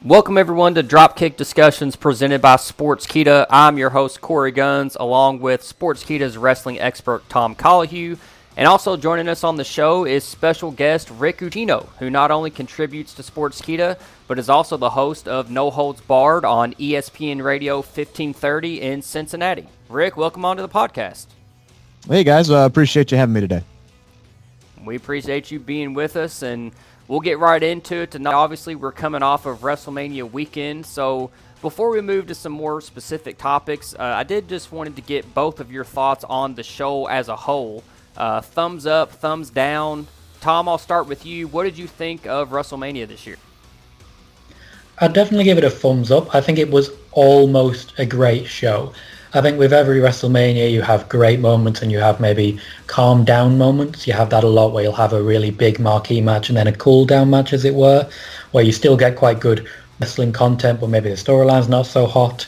Welcome everyone to Dropkick DiSKussions presented by Sportskeeda. I'm your host Korey Gunz, along with Sportskeeda's wrestling expert Tom Colohue. And also joining us on the show is special guest Rick Ucchino, who not only contributes to Sportskeeda, but is also the host of No Holds Barred on ESPN Radio 1530 in Cincinnati. Rick, welcome on to the podcast. Hey guys, appreciate you having me today. We appreciate you being with us, and we'll get right into it tonight. Obviously, we're coming off of WrestleMania weekend, so before we move to some more specific topics, I did just wanted to get both of your thoughts on the show as a whole. Thumbs up, thumbs down. Tom, I'll start with you. What did you think of WrestleMania this year? I'd definitely give it a thumbs up. I think it was almost a great show. I think with every WrestleMania, you have great moments and you have maybe calm down moments. You have that a lot where you'll have a really big marquee match and then a cool down match, as it were, where you still get quite good wrestling content, but maybe the storyline's not so hot.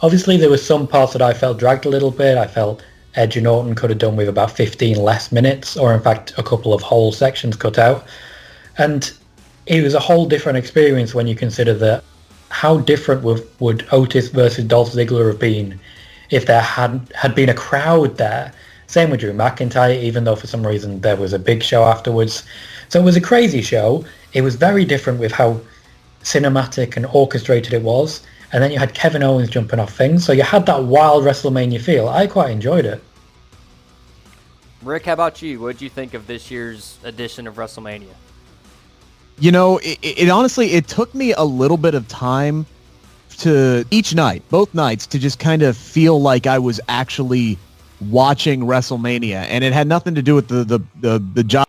Obviously, there were some parts that I felt dragged a little bit. I felt Edge and Orton could have done with about 15 less minutes, or in fact, a couple of whole sections cut out. And it was a whole different experience when you consider that how different would Otis versus Dolph Ziggler have been if there had been a crowd there. Same with Drew McIntyre, even though for some reason there was a big show afterwards. So it was a crazy show. It was very different with how cinematic and orchestrated it was. And then you had Kevin Owens jumping off things. So you had that wild WrestleMania feel. I quite enjoyed it. Rick, how about you? What did you think of this year's edition of WrestleMania? You know, it honestly, it took me a little bit of time to each night, both nights, to just kind of feel like I was actually watching WrestleMania. And it had nothing to do with the job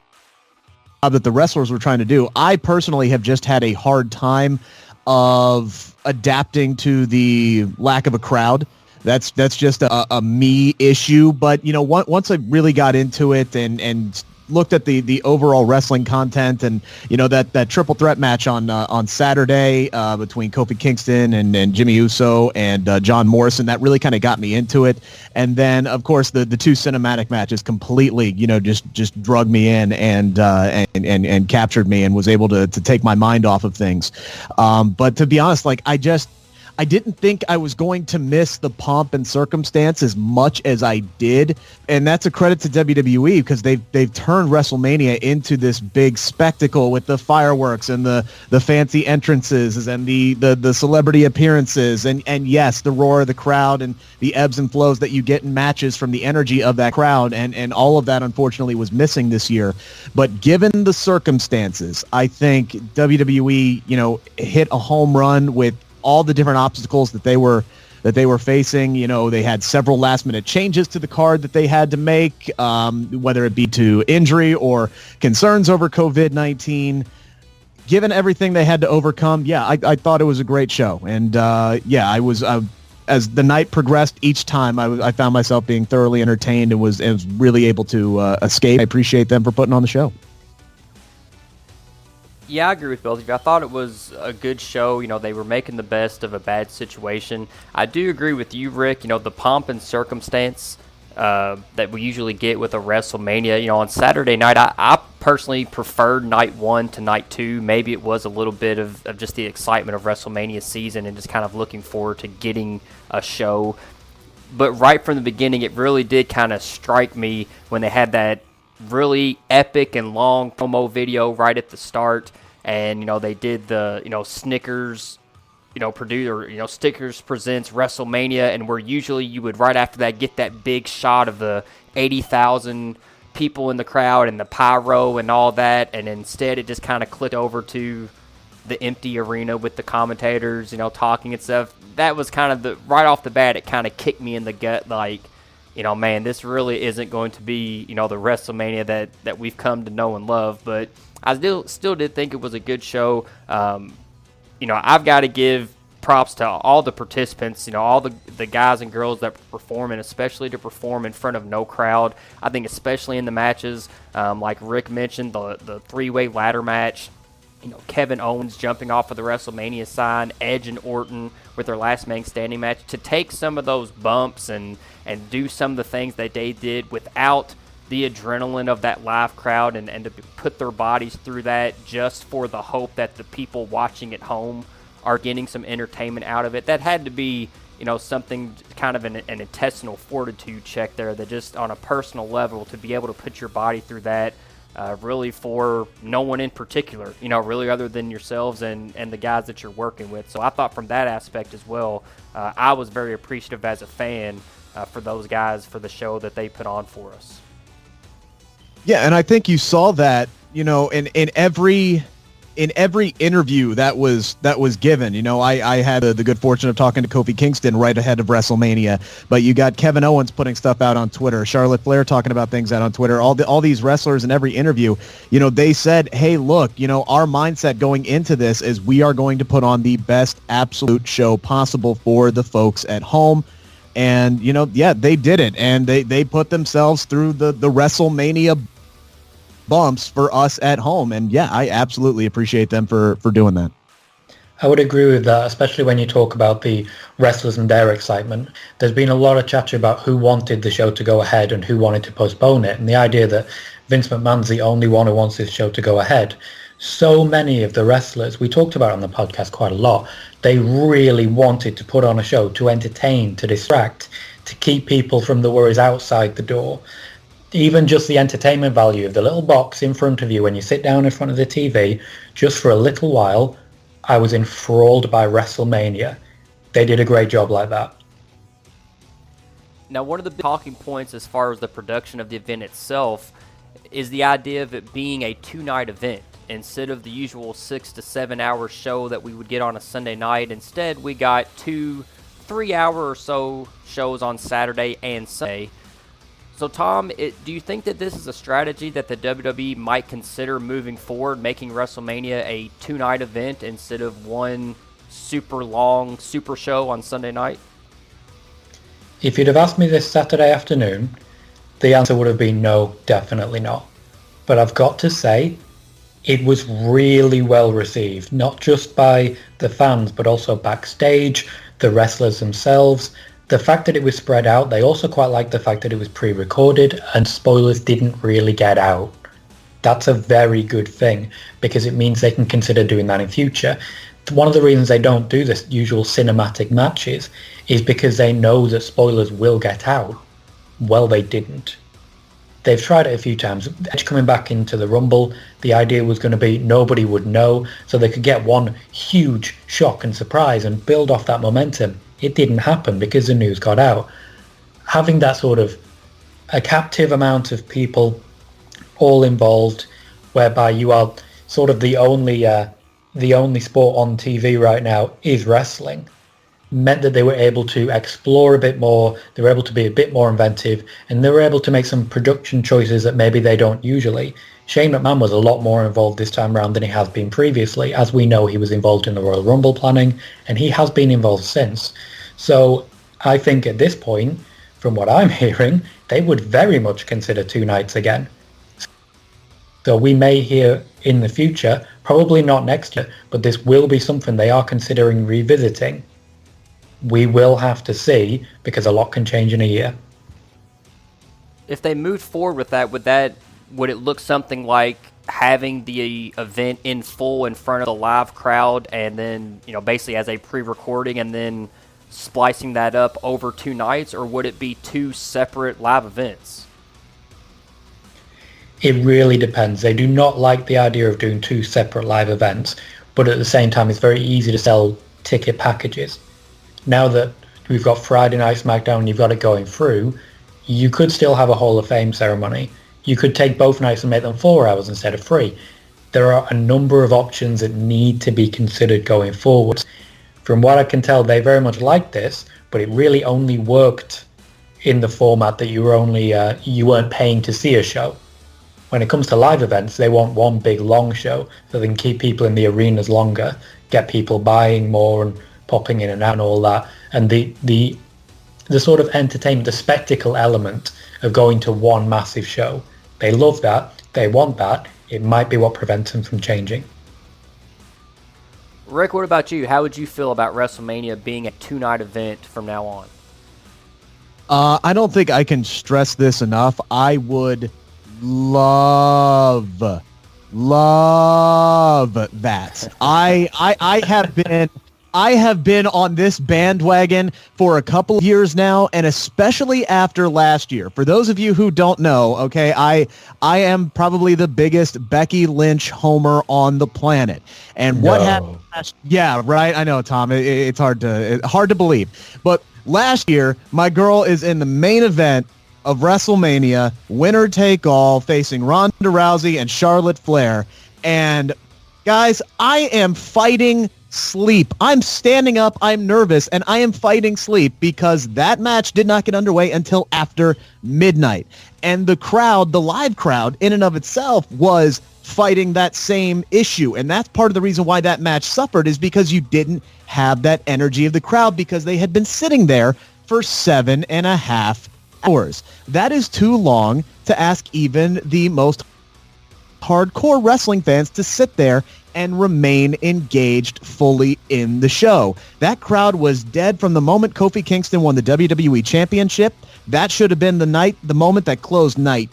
that the wrestlers were trying to do. I personally have just had a hard time of adapting to the lack of a crowd. That's just a me issue. But, you know, once I really got into it and looked at the overall wrestling content, and you know that triple threat match on Saturday between Kofi Kingston and Jimmy Uso and John Morrison, that really kind of got me into it. And then of course the two cinematic matches completely, you know, just drug me in and captured me and was able to take my mind off of things. But to be honest, like I didn't think I was going to miss the pomp and circumstance as much as I did, and that's a credit to WWE because they've turned WrestleMania into this big spectacle with the fireworks and the fancy entrances and the celebrity appearances and yes, the roar of the crowd and the ebbs and flows that you get in matches from the energy of that crowd, and all of that unfortunately was missing this year. But given the circumstances, I think WWE, you know, hit a home run with all the different obstacles that they were facing. You know, they had several last minute changes to the card that they had to make, whether it be to injury or concerns over COVID-19. Given everything they had to overcome, yeah, I thought it was a great show. And yeah, I was as the night progressed each time, I found myself being thoroughly entertained and was really able to escape. I appreciate them for putting on the show. Yeah, I agree with both of you. I thought it was a good show. You know, they were making the best of a bad situation. I do agree with you, Rick. You know, the pomp and circumstance that we usually get with a WrestleMania. You know, on Saturday night, I personally preferred night one to night two. Maybe it was a little bit of just the excitement of WrestleMania season and just kind of looking forward to getting a show. But right from the beginning, it really did kind of strike me when they had that really epic and long promo video right at the start. And, you know, they did the, you know, Snickers, you know, Stickers presents WrestleMania, and where usually you would right after that get that big shot of the 80,000 people in the crowd and the pyro and all that, and instead it just kind of clicked over to the empty arena with the commentators, you know, talking and stuff. That was kind of right off the bat, it kind of kicked me in the gut, like, you know, man, this really isn't going to be, you know, the WrestleMania that we've come to know and love. But I still did think it was a good show. You know, I've got to give props to all the participants, you know, all the guys and girls that perform, and especially to perform in front of no crowd. I think especially in the matches, like Rick mentioned, the three-way ladder match, you know, Kevin Owens jumping off of the WrestleMania sign, Edge and Orton with their last man standing match, to take some of those bumps and do some of the things that they did without the adrenaline of that live crowd, and to put their bodies through that just for the hope that the people watching at home are getting some entertainment out of it. That had to be, something kind of an intestinal fortitude check there, that just on a personal level to be able to put your body through that, really for no one in particular, really other than yourselves and the guys that you're working with. So I thought from that aspect as well, I was very appreciative as a fan for those guys, for the show that they put on for us. Yeah, and I think you saw that, in every interview that was given. I had the good fortune of talking to Kofi Kingston right ahead of WrestleMania, but you got Kevin Owens putting stuff out on Twitter, Charlotte Flair talking about things out on Twitter, all these wrestlers in every interview, they said, hey, look, our mindset going into this is we are going to put on the best absolute show possible for the folks at home. And, they did it, and they put themselves through the WrestleMania bumps for us at home. And yeah, I absolutely appreciate them for doing that. I would agree with that, especially when you talk about the wrestlers and their excitement. There's been a lot of chatter about who wanted the show to go ahead and who wanted to postpone it, and the idea that Vince McMahon's the only one who wants this show to go ahead. So many of the wrestlers, we talked about on the podcast quite a lot, they really wanted to put on a show to entertain, to distract, to keep people from the worries outside the door. Even just the entertainment value of the little box in front of you when you sit down in front of the TV, just for a little while, I was enthralled by WrestleMania. They did a great job like that. Now, one of the talking points as far as the production of the event itself is the idea of it being a 2-night event. Instead of the usual 6 to 7 hour show that we would get on a Sunday night, instead we got 2-3 hour or so shows on Saturday and Sunday. So, Tom, do you think that this is a strategy that the WWE might consider moving forward, making WrestleMania a 2-night event instead of one super long super show on Sunday night? If you'd have asked me this Saturday afternoon, the answer would have been no, definitely not. But I've got to say, it was really well received, not just by the fans, but also backstage, the wrestlers themselves. The fact that it was spread out, they also quite liked the fact that it was pre-recorded and spoilers didn't really get out. That's a very good thing, because it means they can consider doing that in future. One of the reasons they don't do this usual cinematic matches is because they know that spoilers will get out. Well, they didn't. They've tried it a few times. Edge coming back into the Rumble, the idea was going to be nobody would know, so they could get one huge shock and surprise and build off that momentum. It didn't happen because the news got out. Having that sort of a captive amount of people all involved, whereby you are sort of the only sport on TV right now is wrestling, meant that they were able to explore a bit more, they were able to be a bit more inventive, and they were able to make some production choices that maybe they don't usually. Shane McMahon was a lot more involved this time around than he has been previously. As we know, he was involved in the Royal Rumble planning, and he has been involved since. So I think at this point, from what I'm hearing, they would very much consider 2 nights again. So we may hear in the future, probably not next year, but this will be something they are considering revisiting. We will have to see, because a lot can change in a year. If they moved forward with that, would it look something like having the event in full in front of the live crowd, and then basically as a pre-recording, and then splicing that up over 2 nights, or would it be 2 separate live events? It really depends. They do not like the idea of doing 2 separate live events, but at the same time, it's very easy to sell ticket packages. Now that we've got Friday Night SmackDown and you've got it going through, you could still have a Hall of Fame ceremony. You could take both nights and make them 4 hours instead of 3. There are a number of options that need to be considered going forward. From what I can tell, they very much like this, but it really only worked in the format that you weren't paying to see a show. When it comes to live events, they want one big long show so they can keep people in the arenas longer, get people buying more and popping in and out and all that. And the sort of entertainment, the spectacle element of going to one massive show, they love that, they want that. It might be what prevents them from changing. Rick, what about you? How would you feel about WrestleMania being a 2-night event from now on? I don't think I can stress this enough. I would love that. I have been I have been on this bandwagon for a couple of years now, and especially after last year. For those of you who don't know, okay, I am probably the biggest Becky Lynch homer on the planet. And what happened last? Yeah, right. I know, Tom. It's hard to believe, but last year my girl is in the main event of WrestleMania, winner take all, facing Ronda Rousey and Charlotte Flair. And guys, I am fighting sleep. I'm standing up, I'm nervous, and I am fighting sleep because that match did not get underway until after midnight. And the crowd, the live crowd, in and of itself was fighting that same issue. And that's part of the reason why that match suffered, is because you didn't have that energy of the crowd because they had been sitting there for 7.5 hours. That is too long to ask even the most hardcore wrestling fans to sit there and remain engaged fully in the show. That crowd was dead from the moment Kofi Kingston won the WWE Championship. That should have been the moment that closed night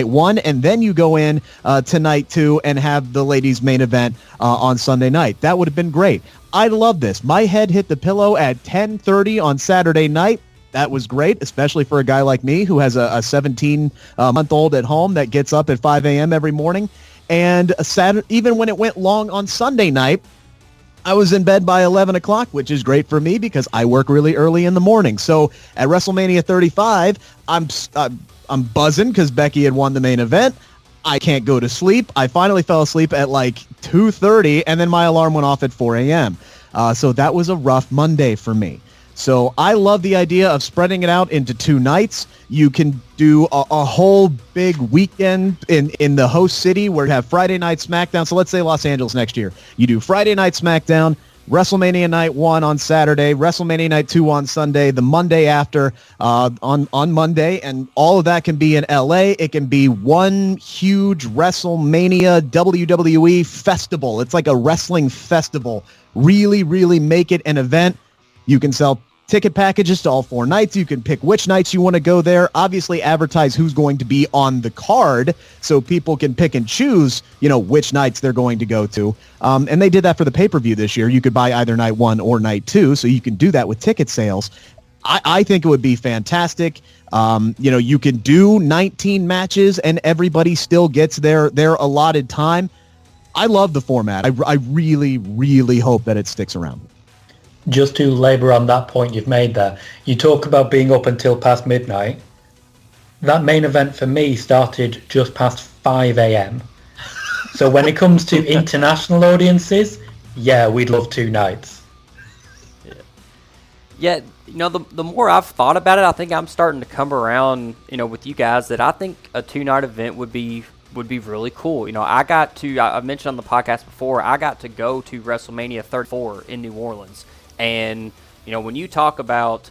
one, and then you go in to night 2 and have the ladies' main event on Sunday night. That would have been great. I love this. My head hit the pillow at 10:30 on Saturday night. That was great, especially for a guy like me who has a 17-month-old at home that gets up at 5 a.m. every morning. And even when it went long on Sunday night, I was in bed by 11 o'clock, which is great for me because I work really early in the morning. So at WrestleMania 35, I'm buzzing because Becky had won the main event. I can't go to sleep. I finally fell asleep at like 2:30, and then my alarm went off at 4 a.m. So that was a rough Monday for me. So I love the idea of spreading it out into 2 nights. You can do a whole big weekend in the host city where you have Friday Night SmackDown. So let's say Los Angeles next year. You do Friday Night SmackDown, WrestleMania Night 1 on Saturday, WrestleMania Night 2 on Sunday, the Monday after on Monday, and all of that can be in LA. It can be one huge WrestleMania WWE festival. It's like a wrestling festival. Really, really make it an event. You can sell ticket packages to all 4 nights. You can pick which nights you want to go there. Obviously, advertise who's going to be on the card so people can pick and choose, which nights they're going to go to. And they did that for the pay-per-view this year. You could buy either night 1 or night 2, so you can do that with ticket sales. I think it would be fantastic. You can do 19 matches and everybody still gets their allotted time. I love the format. I really, really hope that it sticks around. Just to labour on that point you've made there, you talk about being up until past midnight. That main event for me started just past 5 a.m. So when it comes to international audiences, yeah, we'd love 2 nights. Yeah, the more I've thought about it, I think I'm starting to come around, with you guys, that I think a 2-night event would be really cool. I mentioned on the podcast before, I got to go to WrestleMania 34 in New Orleans. And, when you talk about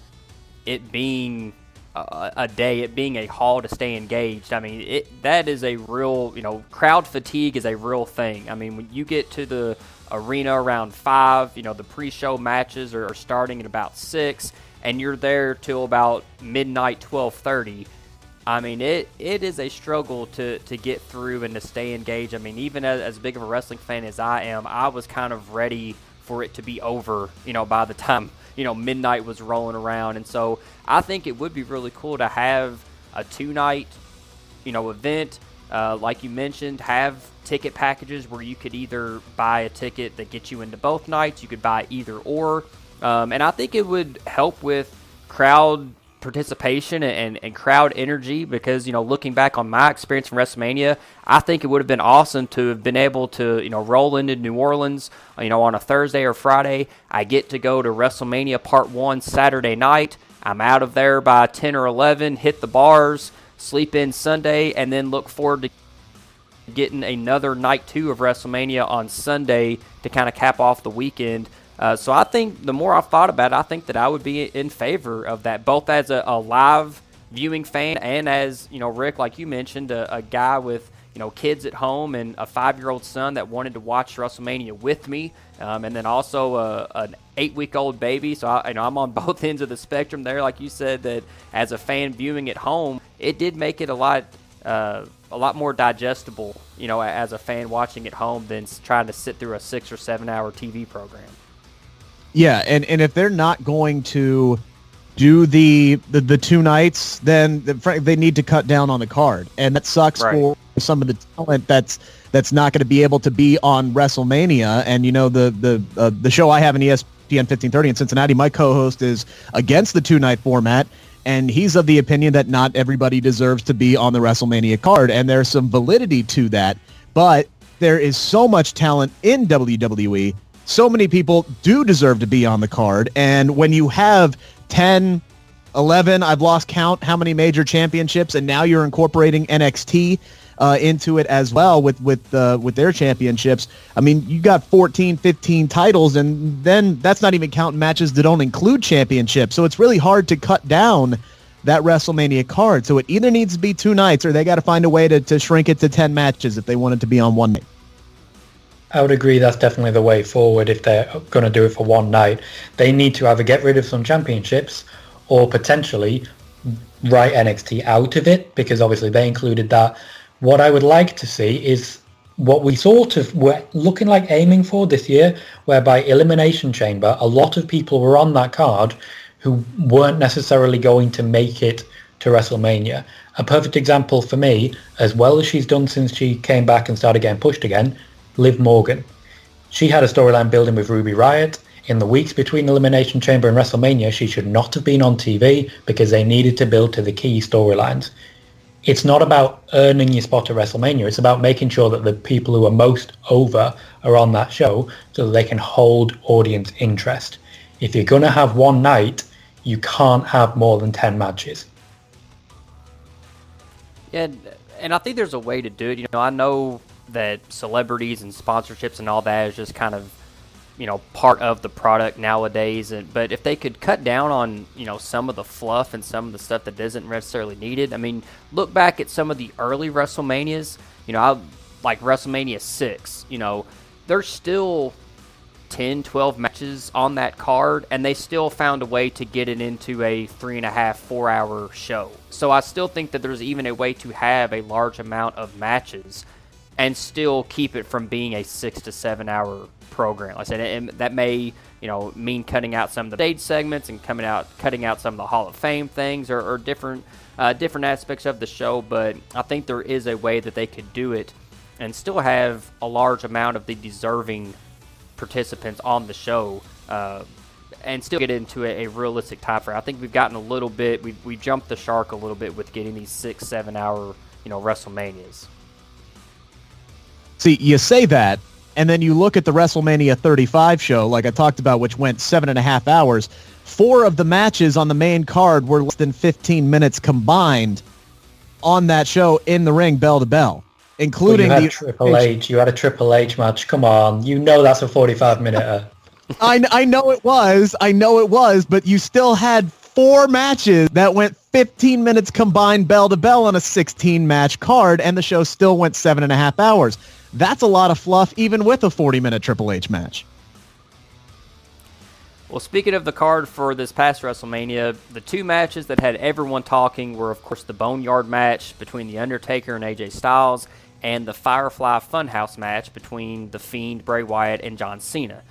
it being a day, it being a hall to stay engaged, I mean, that is a real, crowd fatigue is a real thing. I mean, when you get to the arena around 5, the pre-show matches are starting at about 6, and you're there till about midnight, 12:30. I mean, it is a struggle to get through and to stay engaged. I mean, even as big of a wrestling fan as I am, I was kind of ready for it to be over, by the time, midnight was rolling around. And so I think it would be really cool to have a 2-night, event. Like you mentioned, have ticket packages where you could either buy a ticket that gets you into both nights. You could buy either or. And I think it would help with crowd participation and crowd energy because, looking back on my experience from WrestleMania, I think it would have been awesome to have been able to, roll into New Orleans, on a Thursday or Friday. I get to go to WrestleMania Part 1 Saturday night. I'm out of there by 10 or 11, hit the bars, sleep in Sunday, and then look forward to getting another night 2 of WrestleMania on Sunday to kind of cap off the weekend. So I think the more I've thought about it, I think that I would be in favor of that, both as a live viewing fan and as, Rick, like you mentioned, a guy with, kids at home and a 5-year-old son that wanted to watch WrestleMania with me, and then also an 8-week-old baby. So I'm on both ends of the spectrum there. Like you said, that as a fan viewing at home, it did make it a lot more digestible, as a fan watching at home than trying to sit through a 6 or 7 hour TV program. Yeah, and if they're not going to do the 2 nights, then they need to cut down on the card, and that sucks for some of the talent that's not going to be able to be on WrestleMania. And the show I have in ESPN 1530 in Cincinnati, my co-host is against the 2-night format, and he's of the opinion that not everybody deserves to be on the WrestleMania card, and there's some validity to that. But there is so much talent in WWE. So many people do deserve to be on the card, and when you have 10, 11, I've lost count how many major championships, and now you're incorporating NXT into it as well with their championships. I mean, you got 14, 15 titles, and then that's not even counting matches that don't include championships. So it's really hard to cut down that WrestleMania card. So it either needs to be 2 nights, or they got to find a way to shrink it to 10 matches if they want it to be on one night. I would agree that's definitely the way forward if they're going to do it for one night. They need to either get rid of some championships or potentially write NXT out of it, because obviously they included that. What I would like to see is what we sort of were looking like aiming for this year, whereby Elimination Chamber, a lot of people were on that card who weren't necessarily going to make it to WrestleMania. A perfect example for me, as well as she's done since she came back and started getting pushed again, Liv Morgan. She had a storyline building with Ruby Riott. In the weeks between Elimination Chamber and WrestleMania, she should not have been on TV because they needed to build to the key storylines. It's not about earning your spot at WrestleMania. It's about making sure that the people who are most over are on that show so that they can hold audience interest. If you're going to have one night, you can't have more than 10 matches. Yeah, and I think there's a way to do it. I know that celebrities and sponsorships and all that is just kind of, part of the product nowadays. But if they could cut down on, some of the fluff and some of the stuff that isn't necessarily needed. I mean, look back at some of the early WrestleManias, I like WrestleMania 6, there's still 10, 12 matches on that card, and they still found a way to get it into a 3.5, 4 hour show. So I still think that there's even a way to have a large amount of matches and still keep it from being a 6 to 7 hour program. Like I said, and that may, mean cutting out some of the stage segments and cutting out some of the Hall of Fame things or different aspects of the show. But I think there is a way that they could do it and still have a large amount of the deserving participants on the show and still get into a realistic time frame. I think we've gotten a little bit, we jumped the shark a little bit with getting these 6-7 hour, WrestleManias. See, you say that, and then you look at the WrestleMania 35 show, like I talked about, which went 7.5 hours. 4 of the matches on the main card were less than 15 minutes combined on that show in the ring, bell to bell, including the Triple H. You had a Triple H match. Come on, that's a 45-minute. I know it was, but you still had 4 matches that went 15 minutes combined bell to bell on a 16-match card, and the show still went 7.5 hours. That's a lot of fluff, even with a 40-minute Triple H match. Well, speaking of the card for this past WrestleMania, the 2 matches that had everyone talking were, of course, the Boneyard match between The Undertaker and AJ Styles, and the Firefly Funhouse match between The Fiend, Bray Wyatt, and John Cena.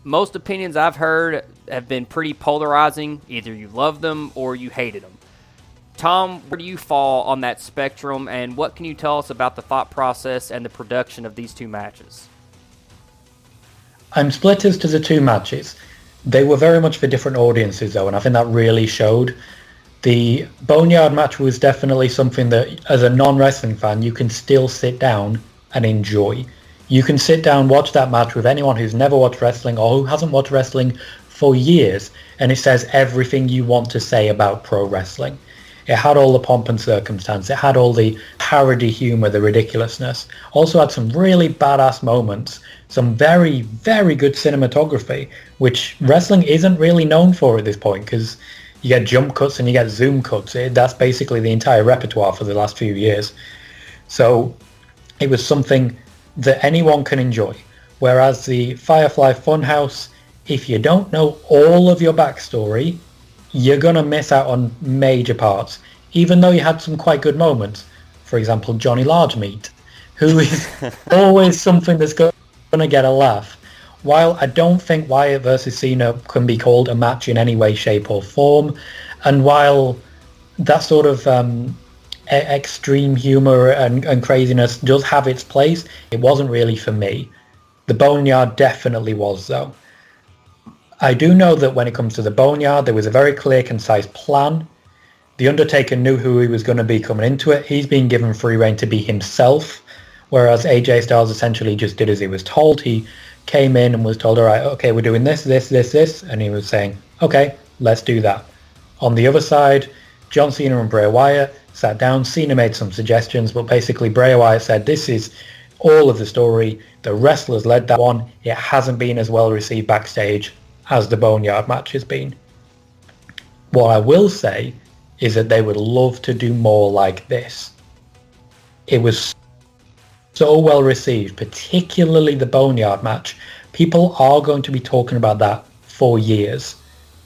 Most opinions I've heard have been pretty polarizing. Either you loved them or you hated them. Tom, where do you fall on that spectrum, and what can you tell us about the thought process and the production of these 2 matches? I'm split as to the 2 matches. They were very much for different audiences, though, and I think that really showed. The Boneyard match was definitely something that, as a non-wrestling fan, you can still sit down and enjoy. You can sit down, watch that match with anyone who's never watched wrestling or who hasn't watched wrestling for years, and it says everything you want to say about pro wrestling. It had all the pomp and circumstance. It had all the parody humor, the ridiculousness. Also had some really badass moments, some very, very good cinematography, which wrestling isn't really known for at this point, because you get jump cuts and you get zoom cuts. That's basically the entire repertoire for the last few years. So it was something that anyone can enjoy. Whereas the Firefly Funhouse, if you don't know all of your backstory, you're going to miss out on major parts, even though you had some quite good moments. For example, Johnny Largemeat, who is always something that's going to get a laugh. while I don't think Wyatt versus Cena can be called a match in any way, shape or form, and while that sort of extreme humor and craziness does have its place, it wasn't really for me. The Boneyard definitely was, though. I do know that when it comes to the Boneyard, there was a very clear, concise plan. The Undertaker knew who he was going to be coming into it. He's been given free rein to be himself, whereas AJ Styles essentially just did as he was told. He came in and was told, all right, okay, we're doing this, and he was saying, okay, let's do that. On the other side, John Cena and Bray Wyatt sat down. Cena made some suggestions, but basically Bray Wyatt said, this is all of the story. The wrestlers led that one. It hasn't been as well received backstage as the Boneyard match has been. What I will say is that they would love to do more like this. It was so well received, particularly the Boneyard match. People are going to be talking about that for years.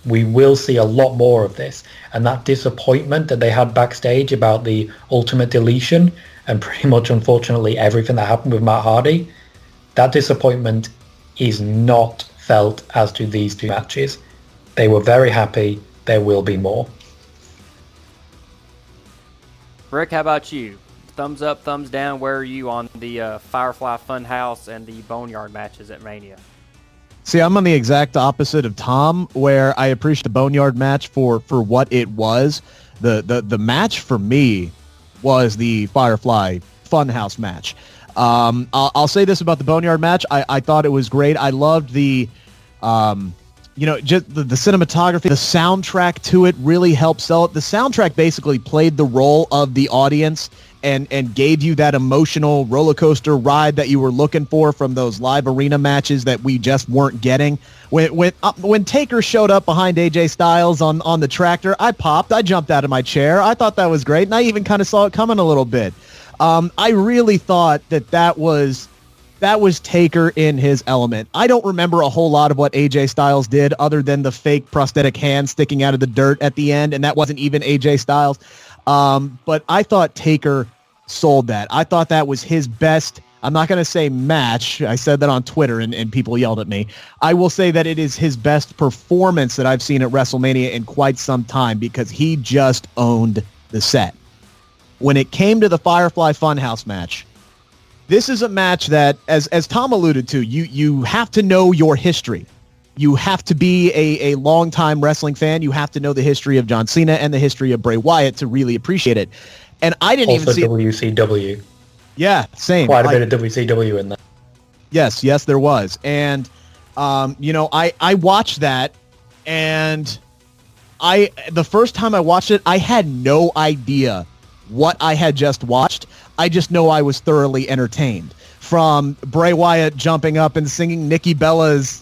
We will see a lot more of this. And that disappointment that they had backstage about the Ultimate Deletion and pretty much, unfortunately, everything that happened with Matt Hardy, that disappointment is not felt as to these two matches. They were very happy. There will be more. Rick, how about you? Thumbs up, thumbs down. Where are you on the Firefly Funhouse and the Boneyard matches at Mania? See, I'm on the exact opposite of Tom, where I appreciate the Boneyard match for what it was. The match for me was the Firefly Funhouse match. I'll say this about the Boneyard match. I thought it was great. I loved the just the cinematography, the soundtrack to it really helped sell it. The soundtrack basically played the role of the audience and gave you that emotional roller coaster ride that you were looking for from those live arena matches that we just weren't getting. When Taker showed up behind AJ Styles on the tractor, I popped. I jumped out of my chair. I thought that was great, and I even kind of saw it coming a little bit. I really thought that was Taker in his element. I don't remember a whole lot of what AJ Styles did other than the fake prosthetic hand sticking out of the dirt at the end, and that wasn't even AJ Styles. But I thought Taker sold that. I thought that was his best. I'm not going to say match. I said that on Twitter and people yelled at me. I will say that it is his best performance that I've seen at WrestleMania in quite some time because he just owned the set. When it came to the Firefly Funhouse match, this is a match that, as Tom alluded to, you have to know your history. You have to be a longtime wrestling fan. You have to know the history of John Cena and the history of Bray Wyatt to really appreciate it. And I didn't also even see WCW. Yeah, same. Quite a bit of WCW in there. Yes, there was. And I watched that, and the first time I watched it, I had no idea what I had just watched. I just know I was thoroughly entertained. From Bray Wyatt jumping up and singing Nikki Bella's,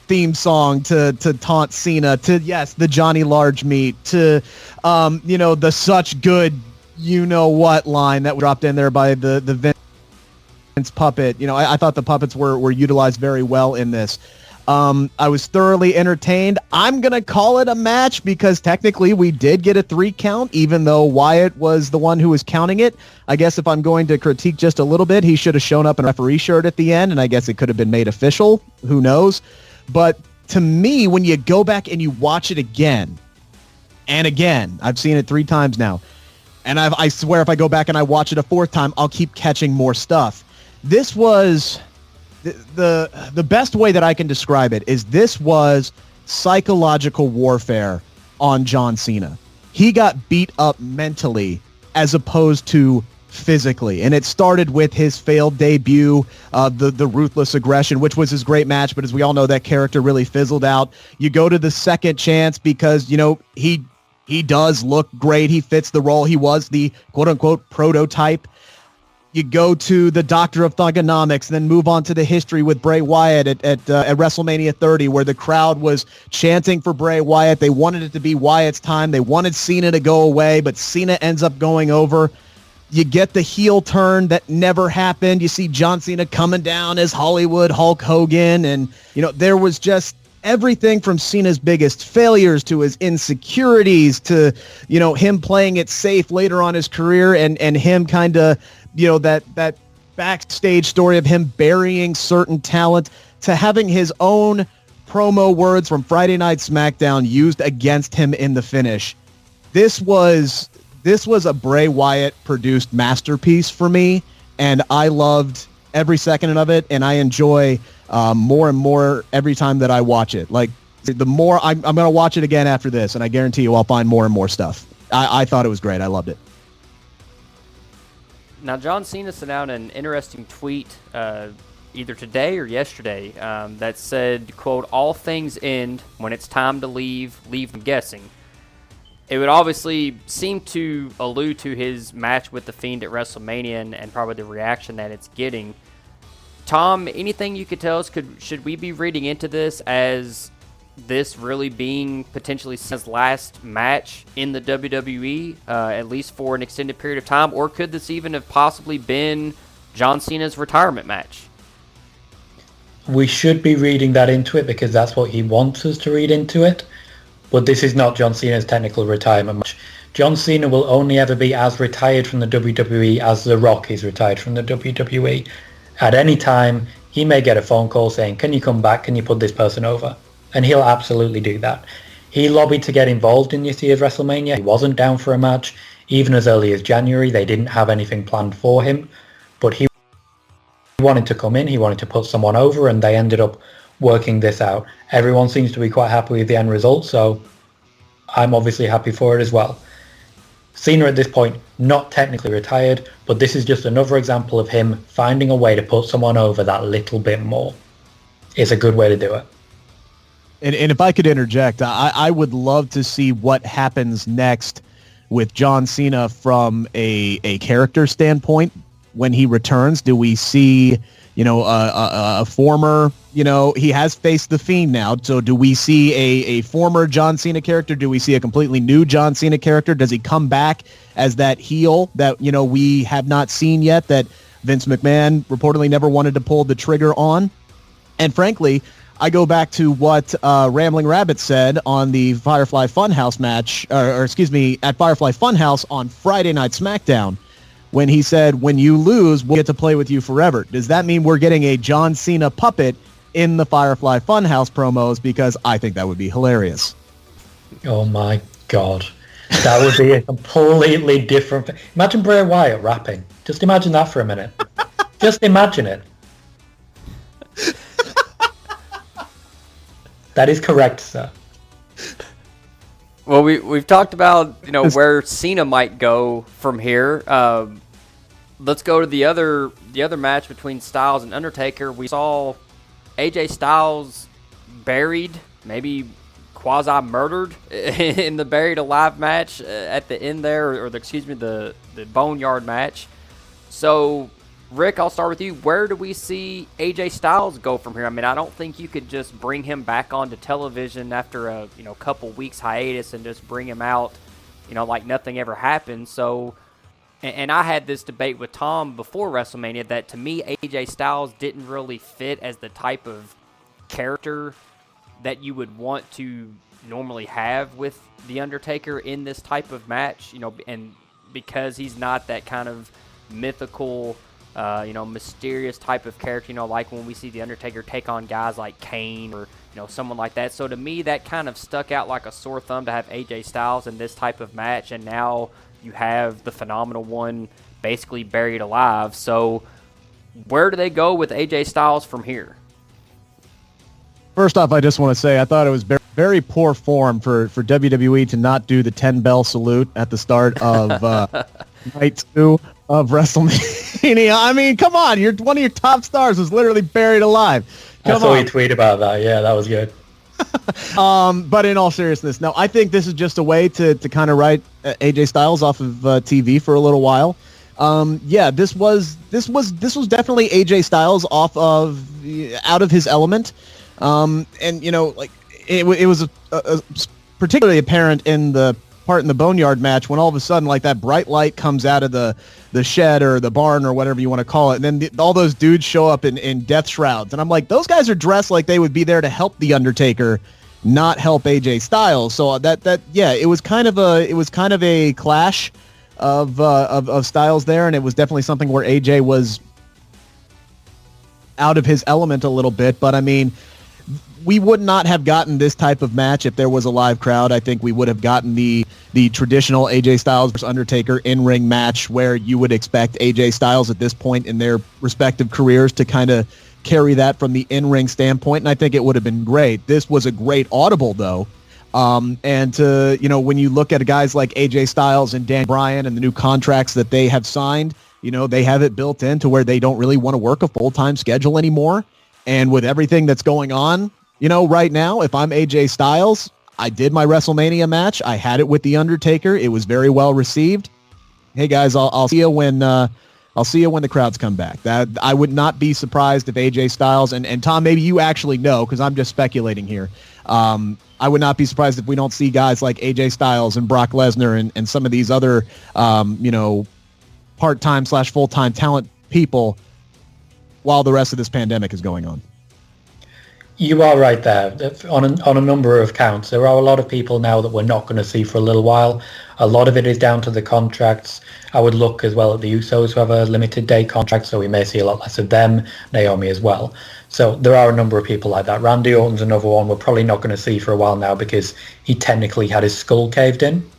theme song to taunt Cena, to, yes, the Johnny Large meet, to, the such good you-know-what line that dropped in there by the Vince puppet. I thought the puppets were utilized very well in this. I was thoroughly entertained. I'm going to call it a match because technically we did get a 3 count, even though Wyatt was the one who was counting it. I guess if I'm going to critique just a little bit, he should have shown up in a referee shirt at the end, and I guess it could have been made official. Who knows? But to me, when you go back and you watch it again and again, I've seen it 3 times now, and I swear if I go back and I watch it a 4th time, I'll keep catching more stuff. This was... The best way that I can describe it is this was psychological warfare on John Cena. He got beat up mentally as opposed to physically. And it started with his failed debut, the Ruthless Aggression, which was his great match. But as we all know, that character really fizzled out. You go to the second chance because, he does look great. He fits the role. He was the quote-unquote prototype. You go to the Doctor of Thugonomics, and then move on to the history with Bray Wyatt at WrestleMania 30, where the crowd was chanting for Bray Wyatt. They wanted it to be Wyatt's time. They wanted Cena to go away, but Cena ends up going over. You get the heel turn that never happened. You see John Cena coming down as Hollywood Hulk Hogan, and there was just everything from Cena's biggest failures to his insecurities to him playing it safe later on his career, and him kind of that backstage story of him burying certain talent. to having his own promo words from Friday Night SmackDown used against him in the finish. This was a Bray Wyatt produced masterpiece for me, and I loved every second of it, and I enjoy more and more every time that I watch it. Like, the more I'm going to watch it again after this, and I guarantee you I'll find more and more stuff. I thought it was great. I loved it. Now, John Cena sent out an interesting tweet either today or yesterday that said, quote, "All things end when it's time to leave them guessing." It would obviously seem to allude to his match with The Fiend at WrestleMania and probably the reaction that it's getting. Tom, anything you could tell us? Should we be reading into this as this really being potentially his last match in the WWE, at least for an extended period of time? Or could this even have possibly been John Cena's retirement match? We should be reading that into it because that's what he wants us to read into it. But this is not John Cena's technical retirement match. John Cena will only ever be as retired from the WWE as The Rock is retired from the WWE. At any time, he may get a phone call saying, "Can you come back? Can you put this person over?" And he'll absolutely do that. He lobbied to get involved in this year's WrestleMania. He wasn't down for a match. Even as early as January, they didn't have anything planned for him. But he wanted to come in. He wanted to put someone over, and they ended up working this out. Everyone seems to be quite happy with the end result, so I'm obviously happy for it as well. Cena at this point, not technically retired, but this is just another example of him finding a way to put someone over that little bit more. It's a good way to do it. And if I could interject, I would love to see what happens next with John Cena from a character standpoint when he returns. Do we see, a former, he has faced The Fiend now, so do we see a former John Cena character? Do we see a completely new John Cena character? Does he come back as that heel that, we have not seen yet, that Vince McMahon reportedly never wanted to pull the trigger on? And frankly, I go back to what Rambling Rabbit said on the Firefly Funhouse match, at Firefly Funhouse on Friday Night SmackDown, when he said, "When you lose, we'll get to play with you forever." Does that mean we're getting a John Cena puppet in the Firefly Funhouse promos? Because I think that would be hilarious. Oh my God. That would be a completely different... Imagine Bray Wyatt rapping. Just imagine that for a minute. Just imagine it. That is correct, sir. Well, we've talked about where Cena might go from here. Let's go to the other match between Styles and Undertaker. We saw AJ Styles buried, maybe quasi-murdered in the buried alive match at the end there, or the Boneyard match. So, Rick, I'll start with you. Where do we see AJ Styles go from here? I mean, I don't think you could just bring him back onto television after a couple weeks hiatus and just bring him out, like nothing ever happened. So, and I had this debate with Tom before WrestleMania that to me AJ Styles didn't really fit as the type of character that you would want to normally have with The Undertaker in this type of match, and because he's not that kind of mythical, mysterious type of character, like when we see The Undertaker take on guys like Kane or, someone like that. So to me, that kind of stuck out like a sore thumb to have AJ Styles in this type of match, and now you have the Phenomenal One basically buried alive. So where do they go with AJ Styles from here? First off, I just want to say I thought it was very poor form for WWE to not do the 10-bell salute at the start of night 2 of WrestleMania. I mean, come on. One of your top stars was literally buried alive. I saw you tweet about that. Yeah, that was good. But in all seriousness, no, I think this is just a way to kind of write AJ Styles off of TV for a little while. This was definitely AJ Styles out of his element. It was particularly apparent in the part in the Boneyard match when all of a sudden, like, that bright light comes out of the shed or the barn or whatever you want to call it, and then all those dudes show up in death shrouds, and I'm like, those guys are dressed like they would be there to help The Undertaker, not help AJ Styles. So it was kind of a clash of styles there, and it was definitely something where AJ was out of his element a little bit. But I mean, we would not have gotten this type of match if there was a live crowd. I think we would have gotten the traditional AJ Styles versus Undertaker in-ring match where you would expect AJ Styles at this point in their respective careers to kind of carry that from the in-ring standpoint, and I think it would have been great. This was a great audible, though. And to, when you look at guys like AJ Styles and Dan Bryan and the new contracts that they have signed, they have it built in to where they don't really want to work a full-time schedule anymore. And with everything that's going on, right now, if I'm AJ Styles, I did my WrestleMania match. I had it with The Undertaker. It was very well received. Hey guys, I'll see you when the crowds come back. That I would not be surprised if AJ Styles and Tom, maybe you actually know because I'm just speculating here. I would not be surprised if we don't see guys like AJ Styles and Brock Lesnar and some of these other part-time / full-time talent people while the rest of this pandemic is going on. You are right there. On a number of counts, there are a lot of people now that we're not going to see for a little while. A lot of it is down to the contracts. I would look as well at the Usos who have a limited day contract, so we may see a lot less of them, Naomi as well. So there are a number of people like that. Randy Orton's another one we're probably not going to see for a while now because he technically had his skull caved in.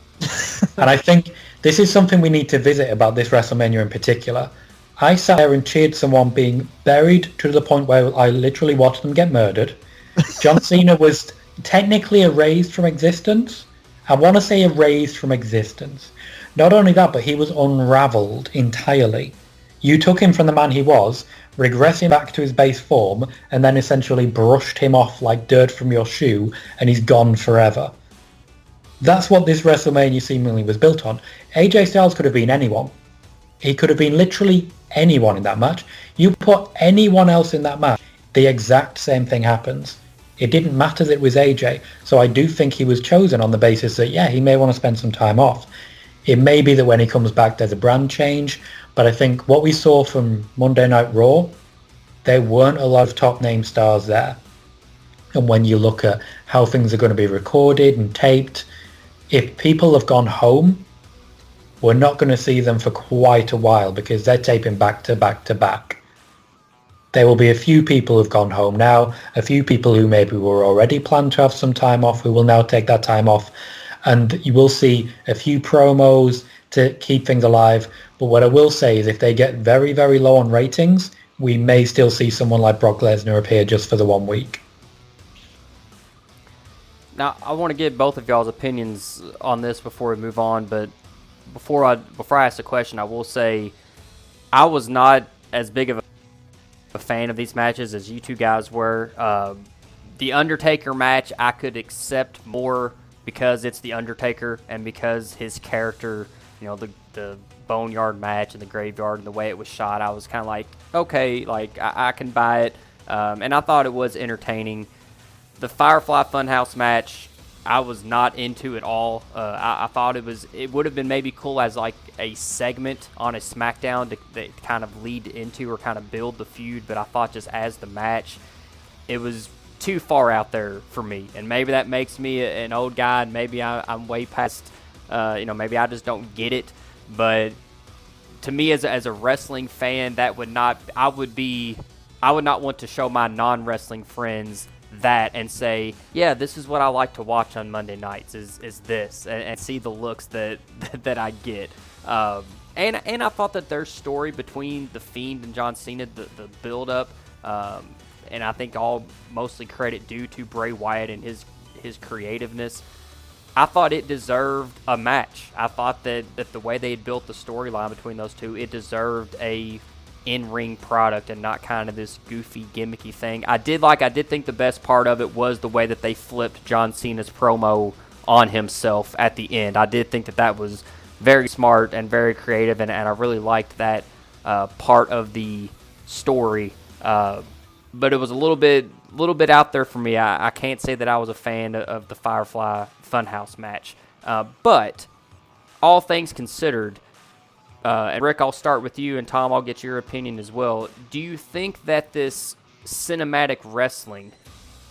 And I think this is something we need to visit about this WrestleMania in particular. I sat there and cheered someone being buried to the point where I literally watched them get murdered. John Cena was technically erased from existence. I want to say erased from existence. Not only that, but he was unraveled entirely. You took him from the man he was, regressed him back to his base form, and then essentially brushed him off like dirt from your shoe, and he's gone forever. That's what this WrestleMania seemingly was built on. AJ Styles could have been anyone. He could have been literally anyone in that match. You put anyone else in that match, the exact same thing happens. It didn't matter that it was AJ. So I do think he was chosen on the basis that, yeah, he may want to spend some time off. It may be that when he comes back, there's a brand change. But I think what we saw from Monday Night Raw, there weren't a lot of top name stars there. And when you look at how things are going to be recorded and taped, if people have gone home, we're not going to see them for quite a while because they're taping back to back to back. There will be a few people who've gone home now, a few people who maybe were already planned to have some time off who will now take that time off. And you will see a few promos to keep things alive. But what I will say is if they get very, very low on ratings, we may still see someone like Brock Lesnar appear just for the 1 week. Now, I want to get both of y'all's opinions on this before we move on, but before I ask the question, I will say I was not as big of a fan of these matches as you two guys were. The Undertaker match I could accept more because it's the Undertaker and because his character, the Boneyard match and the Graveyard and the way it was shot, I was kind of like, okay, like I can buy it, and I thought it was entertaining. The Firefly Funhouse match, I was not into at all. I thought it would have been maybe cool as like a segment on a SmackDown to kind of lead into or kind of build the feud, but I thought just as the match, it was too far out there for me. And maybe that makes me an old guy, and maybe I'm way past, maybe I just don't get it. But to me, as a wrestling fan, I would not want to show my non-wrestling friends that and say, yeah, this is what I like to watch on Monday nights is this, and see the looks that I get. And I thought that their story between The Fiend and John Cena, the build-up, and I think all mostly credit due to Bray Wyatt and his creativeness, I thought it deserved a match. I thought that the way they had built the storyline between those two, it deserved a in-ring product and not kind of this goofy, gimmicky thing. I did think the best part of it was the way that they flipped John Cena's promo on himself at the end. I did think that was very smart and very creative, and I really liked that part of the story. But it was a little bit out there for me. I can't say that I was a fan of the Firefly Funhouse match. But all things considered, and Rick, I'll start with you, and Tom, I'll get your opinion as well. Do you think that this cinematic wrestling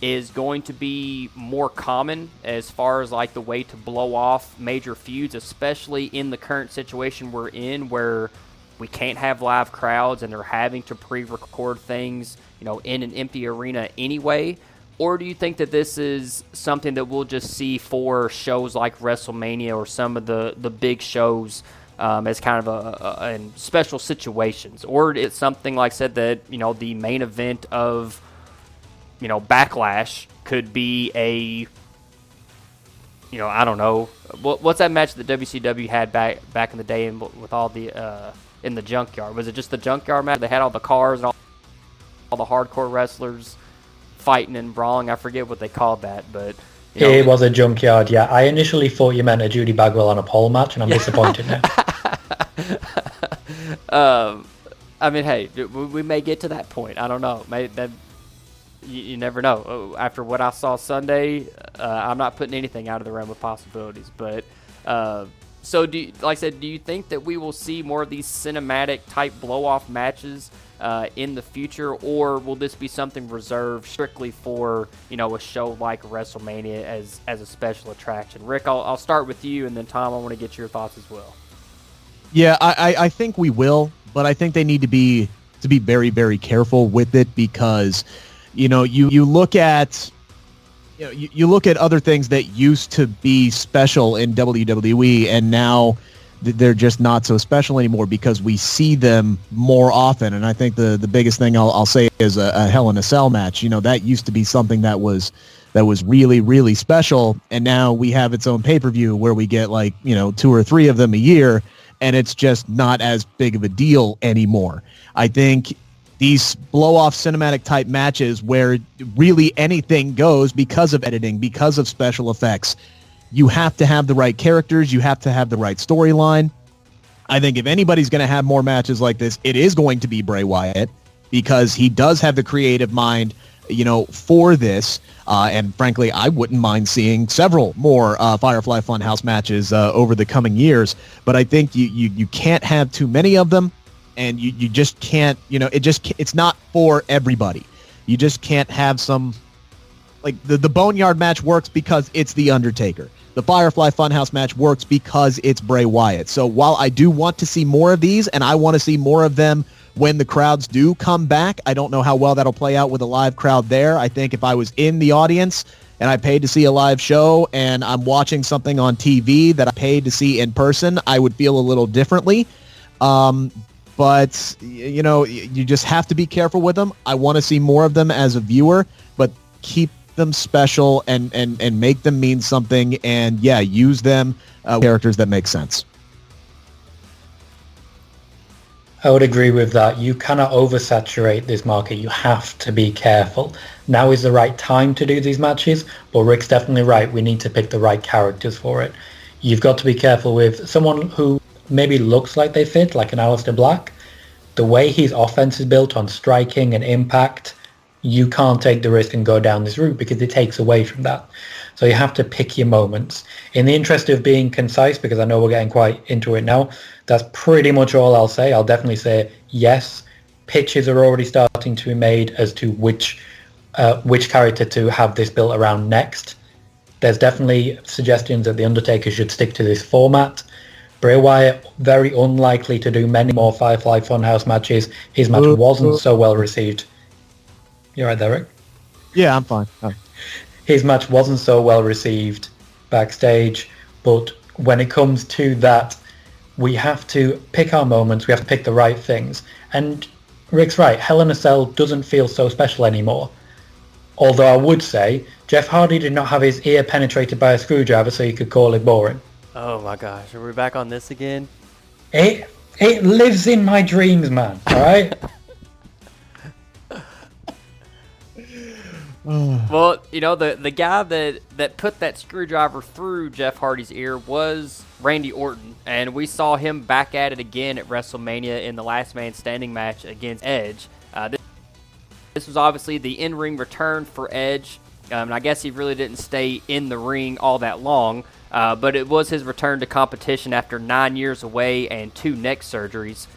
is going to be more common as far as like the way to blow off major feuds, especially in the current situation we're in where we can't have live crowds and they're having to pre-record things, in an empty arena anyway? Or do you think that this is something that we'll just see for shows like WrestleMania or some of the big shows as kind of in special situations? Or it's something like I said that, the main event of, Backlash could be a, I don't know. What's that match that WCW had back in the day with all the in the junkyard? Was it just the junkyard match? They had all the cars and all the hardcore wrestlers fighting and brawling. I forget what they called that, but it was a junkyard. Yeah, I initially thought you meant a Judy Bagwell on a pole match, and I'm disappointed now. I mean, hey, we may get to that point. I don't know. You never know. After what I saw Sunday, I'm not putting anything out of the realm of possibilities. But so, like I said, do you think that we will see more of these cinematic type blow-off matches in the future, or will this be something reserved strictly for a show like WrestleMania as a special attraction? Rick, I'll start with you, and then Tom, I want to get your thoughts as well. Yeah, I think we will, but I think they need to be very, very careful with it because you look at you look at other things that used to be special in WWE, and now they're just not so special anymore because we see them more often. And I think the biggest thing I'll say is a Hell in a Cell match. That used to be something that was really, really special, and now we have its own pay-per-view where we get 2 or 3 of them a year, and it's just not as big of a deal anymore. I think these blow-off cinematic type matches where really anything goes because of editing, because of special effects, you have to have the right characters, you have to have the right storyline. I think if anybody's going to have more matches like this, it is going to be Bray Wyatt because he does have the creative mind, for this. And frankly, I wouldn't mind seeing several more Firefly Funhouse matches over the coming years. But I think you can't have too many of them. And you just can't, it's not for everybody. You just can't have some, the Boneyard match works because it's The Undertaker. The Firefly Funhouse match works because it's Bray Wyatt. So while I do want to see more of these, and I want to see more of them when the crowds do come back, I don't know how well that'll play out with a live crowd there. I think if I was in the audience and I paid to see a live show and I'm watching something on TV that I paid to see in person, I would feel a little differently. But, you just have to be careful with them. I want to see more of them as a viewer, but keep them special and make them mean something. And, use them characters that make sense. I would agree with that. You cannot oversaturate this market. You have to be careful. Now is the right time to do these matches, but Rick's definitely right. We need to pick the right characters for it. You've got to be careful with someone who maybe looks like they fit, like an Aleister Black. The way his offense is built on striking and impact, you can't take the risk and go down this route because it takes away from that. So you have to pick your moments. In the interest of being concise, because I know we're getting quite into it now, that's pretty much all I'll say. I'll definitely say yes, pitches are already starting to be made as to which character to have this built around next. There's definitely suggestions that The Undertaker should stick to this format. Bray Wyatt, very unlikely to do many more Firefly Funhouse matches. His match wasn't so well received. You right there, Rick? Yeah, I'm fine. Oh. His match wasn't so well received backstage, but when it comes to that, we have to pick our moments, we have to pick the right things. And Rick's right, Hell in a Cell doesn't feel so special anymore. Although I would say, Jeff Hardy did not have his ear penetrated by a screwdriver, so you could call it boring. Oh my gosh, are we back on this again? It lives in my dreams, man, alright? Well, the guy that put that screwdriver through Jeff Hardy's ear was Randy Orton, and we saw him back at it again at WrestleMania in the Last Man Standing match against Edge. This was obviously the in-ring return for Edge, and I guess he really didn't stay in the ring all that long, but it was his return to competition after 9 years away and 2 neck surgeries.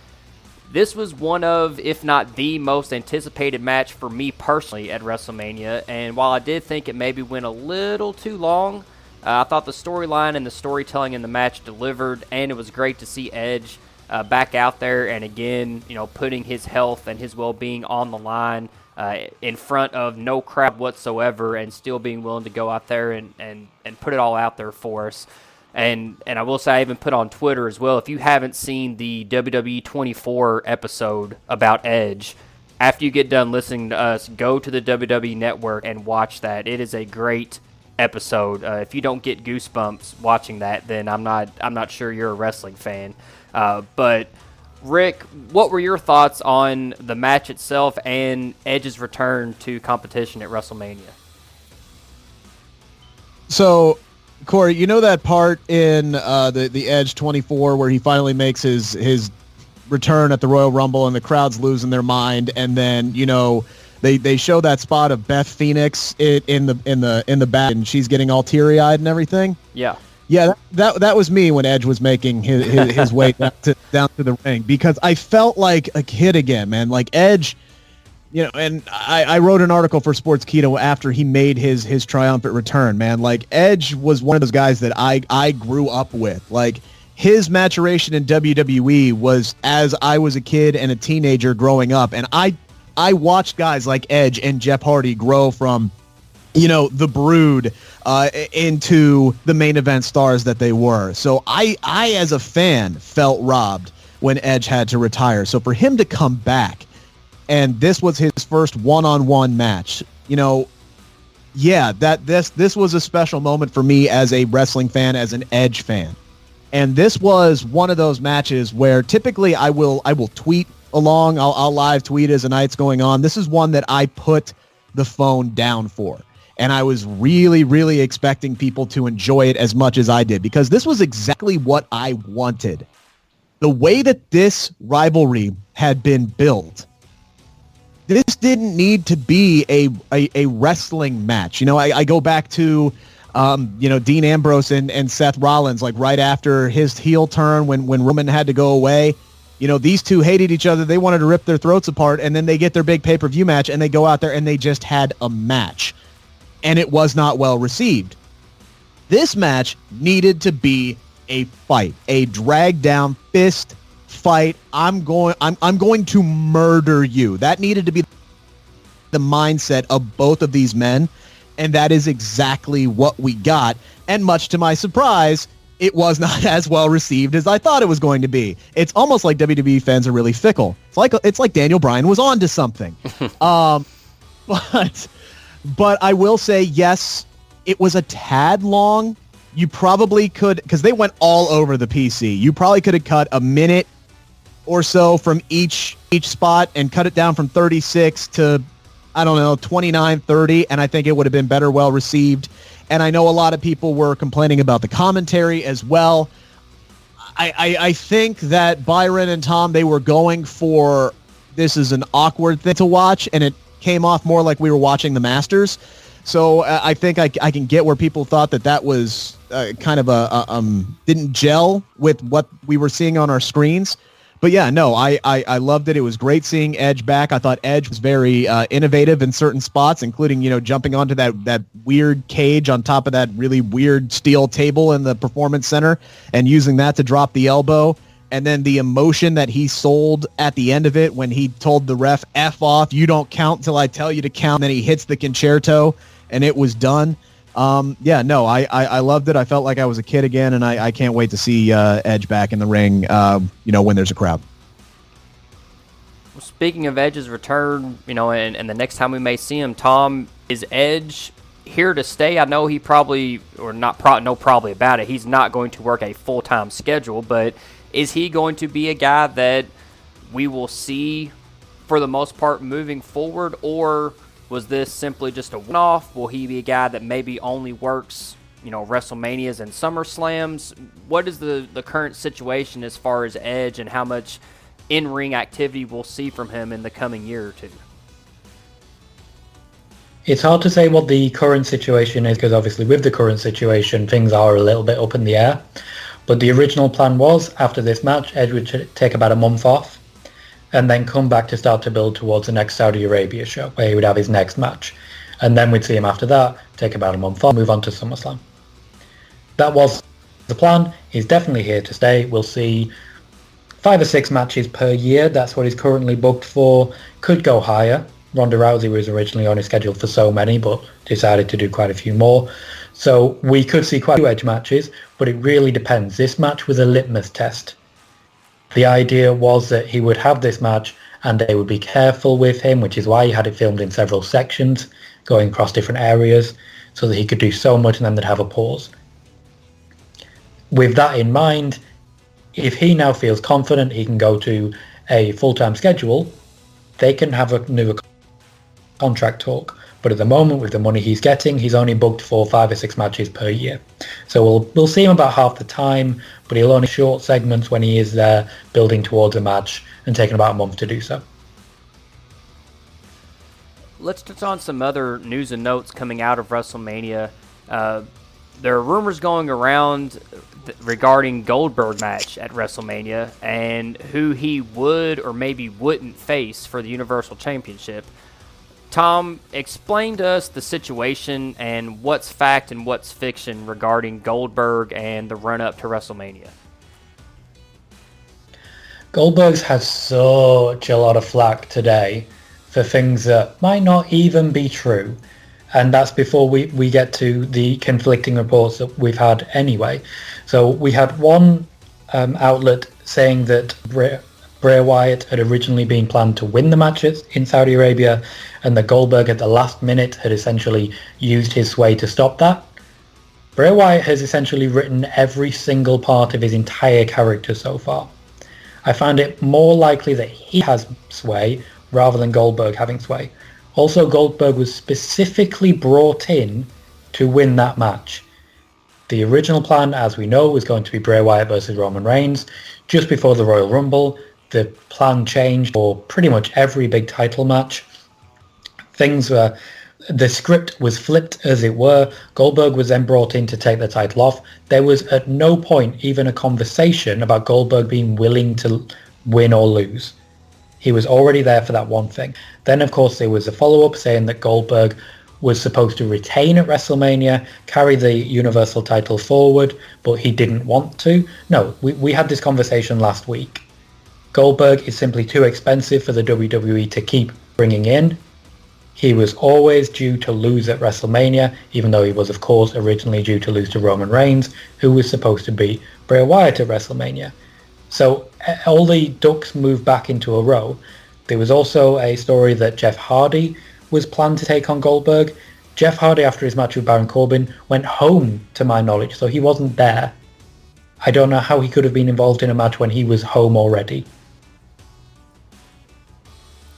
This was one of, if not the most anticipated match for me personally at WrestleMania, and while I did think it maybe went a little too long, I thought the storyline and the storytelling in the match delivered, and it was great to see Edge back out there and again, putting his health and his well-being on the line in front of no crowd whatsoever, and still being willing to go out there and put it all out there for us. And I will say, I even put on Twitter as well, if you haven't seen the WWE 24 episode about Edge, after you get done listening to us, go to the WWE Network and watch that. It is a great episode. If you don't get goosebumps watching that, then I'm not sure you're a wrestling fan. But Rick, what were your thoughts on the match itself and Edge's return to competition at WrestleMania? So, Korey, you know that part in the Edge 24 where he finally makes his return at the Royal Rumble and the crowd's losing their mind, and then they show that spot of Beth Phoenix in the back, and she's getting all teary-eyed and everything. Yeah. Yeah, that was me when Edge was making his way down to the ring, because I felt like a kid again, man. Like Edge, and I wrote an article for Sportskeeda after he made his triumphant return, man. Like Edge was one of those guys that I grew up with. Like his maturation in WWE was as I was a kid and a teenager growing up, and I watched guys like Edge and Jeff Hardy grow from the Brood into the main event stars that they were. So I as a fan felt robbed when Edge had to retire. So for him to come back, and this was his first one-on-one match, this was a special moment for me as a wrestling fan, as an Edge fan. And this was one of those matches where typically I will tweet along, I'll live tweet as the night's going on. This is one that I put the phone down for. And I was really, really expecting people to enjoy it as much as I did, because this was exactly what I wanted. The way that this rivalry had been built, this didn't need to be a wrestling match. I go back to, Dean Ambrose and Seth Rollins, like right after his heel turn when Roman had to go away. These two hated each other. They wanted to rip their throats apart, and then they get their big pay-per-view match, and they go out there and they just had a match. And it was not well received. This match needed to be a fight, a drag down fist fight. I'm going to murder you. That needed to be the mindset of both of these men, and that is exactly what we got. And much to my surprise, it was not as well received as I thought it was going to be. It's almost like WWE fans are really fickle. It's like Daniel Bryan was on to something. But I will say, yes, it was a tad long. You probably could, because they went all over the PC. You probably could have cut a minute or so from each spot and cut it down from 36 to, 29, 30, and I think it would have been better well received. And I know a lot of people were complaining about the commentary as well. I think that Byron and Tom, they were going for, this is an awkward thing to watch, and it came off more like we were watching the Masters. So I think I can get where people thought that was kind of didn't gel with what we were seeing on our screens. But yeah, no, I loved it. It was great seeing Edge back. I thought Edge was very innovative in certain spots, including, jumping onto that weird cage on top of that really weird steel table in the Performance Center and using that to drop the elbow. And then the emotion that he sold at the end of it when he told the ref, F off, you don't count till I tell you to count. And then he hits the concerto and it was done. I loved it. I felt like I was a kid again, and I can't wait to see Edge back in the ring, when there's a crowd. Well, speaking of Edge's return, and the next time we may see him, Tom, is Edge here to stay? I know he probably, or not probably about it, he's not going to work a full-time schedule, but is he going to be a guy that we will see for the most part moving forward, or was this simply just a one-off? Will he be a guy that maybe only works, WrestleManias and SummerSlams? What is the current situation as far as Edge and how much in-ring activity we'll see from him in the coming year or two? It's hard to say what the current situation is, because obviously with the current situation, things are a little bit up in the air. But the original plan was, after this match, Edge would take about a month off and then come back to start to build towards the next Saudi Arabia show, where he would have his next match. And then we'd see him after that, take about a month off, move on to SummerSlam. That was the plan. He's definitely here to stay. We'll see 5 or 6 matches per year. That's what he's currently booked for. Could go higher. Ronda Rousey was originally only scheduled for so many, but decided to do quite a few more. So we could see quite a few Edge matches, but it really depends. This match was a litmus test. The idea was that he would have this match and they would be careful with him, which is why he had it filmed in several sections, going across different areas, so that he could do so much and then they'd have a pause. With that in mind, if he now feels confident he can go to a full-time schedule, they can have a new contract talk. But at the moment, with the money he's getting, he's only booked for 5 or 6 matches per year. So we'll see him about half the time, but he'll only short segments when he is there building towards a match and taking about a month to do so. Let's touch on some other news and notes coming out of WrestleMania. There are rumors going around regarding Goldberg match at WrestleMania and who he would or maybe wouldn't face for the Universal Championship. Tom, explain to us the situation and what's fact and what's fiction regarding Goldberg and the run-up to WrestleMania. Goldberg's had such a lot of flack today for things that might not even be true. And that's before we get to the conflicting reports that we've had anyway. So we had one outlet saying that Bray Wyatt had originally been planned to win the matches in Saudi Arabia, and that Goldberg at the last minute had essentially used his sway to stop that. Bray Wyatt has essentially written every single part of his entire character so far. I find it more likely that he has sway rather than Goldberg having sway. Also, Goldberg was specifically brought in to win that match. The original plan, as we know, was going to be Bray Wyatt versus Roman Reigns. Just before the Royal Rumble, the plan changed for pretty much every big title match. The script was flipped, as it were. Goldberg was then brought in to take the title off. There was at no point even a conversation about Goldberg being willing to win or lose. He was already there for that one thing. Then, of course, there was a follow-up saying that Goldberg was supposed to retain at WrestleMania, carry the Universal title forward, but he didn't want to. No, we had this conversation last week. Goldberg is simply too expensive for the WWE to keep bringing in. He was always due to lose at WrestleMania, even though he was, of course, originally due to lose to Roman Reigns, who was supposed to beat Bray Wyatt at WrestleMania. So all the ducks moved back into a row. There was also a story that Jeff Hardy was planned to take on Goldberg. Jeff Hardy, after his match with Baron Corbin, went home, to my knowledge, so he wasn't there. I don't know how he could have been involved in a match when he was home already.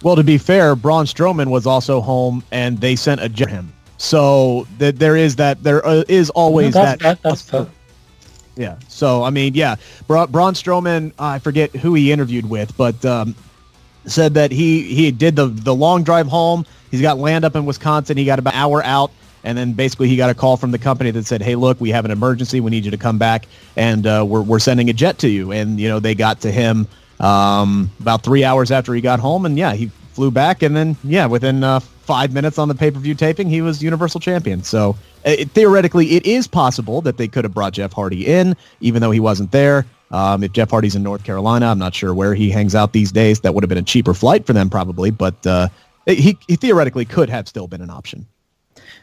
Well, to be fair, Braun Strowman was also home, and they sent a jet to him. So there is always that. That's fair. Yeah. So, I mean, yeah, Braun Strowman, I forget who he interviewed with, but said that he did the long drive home. He's got land up in Wisconsin. He got about an hour out, and then basically he got a call from the company that said, hey, look, we have an emergency. We need you to come back, and we're sending a jet to you. And, they got to him about 3 hours after he got home, and, yeah, he flew back, and then, yeah, within 5 minutes on the pay-per-view taping, he was Universal Champion. So theoretically, it is possible that they could have brought Jeff Hardy in, even though he wasn't there. If Jeff Hardy's in North Carolina, I'm not sure where he hangs out these days. That would have been a cheaper flight for them probably, but he theoretically could have still been an option.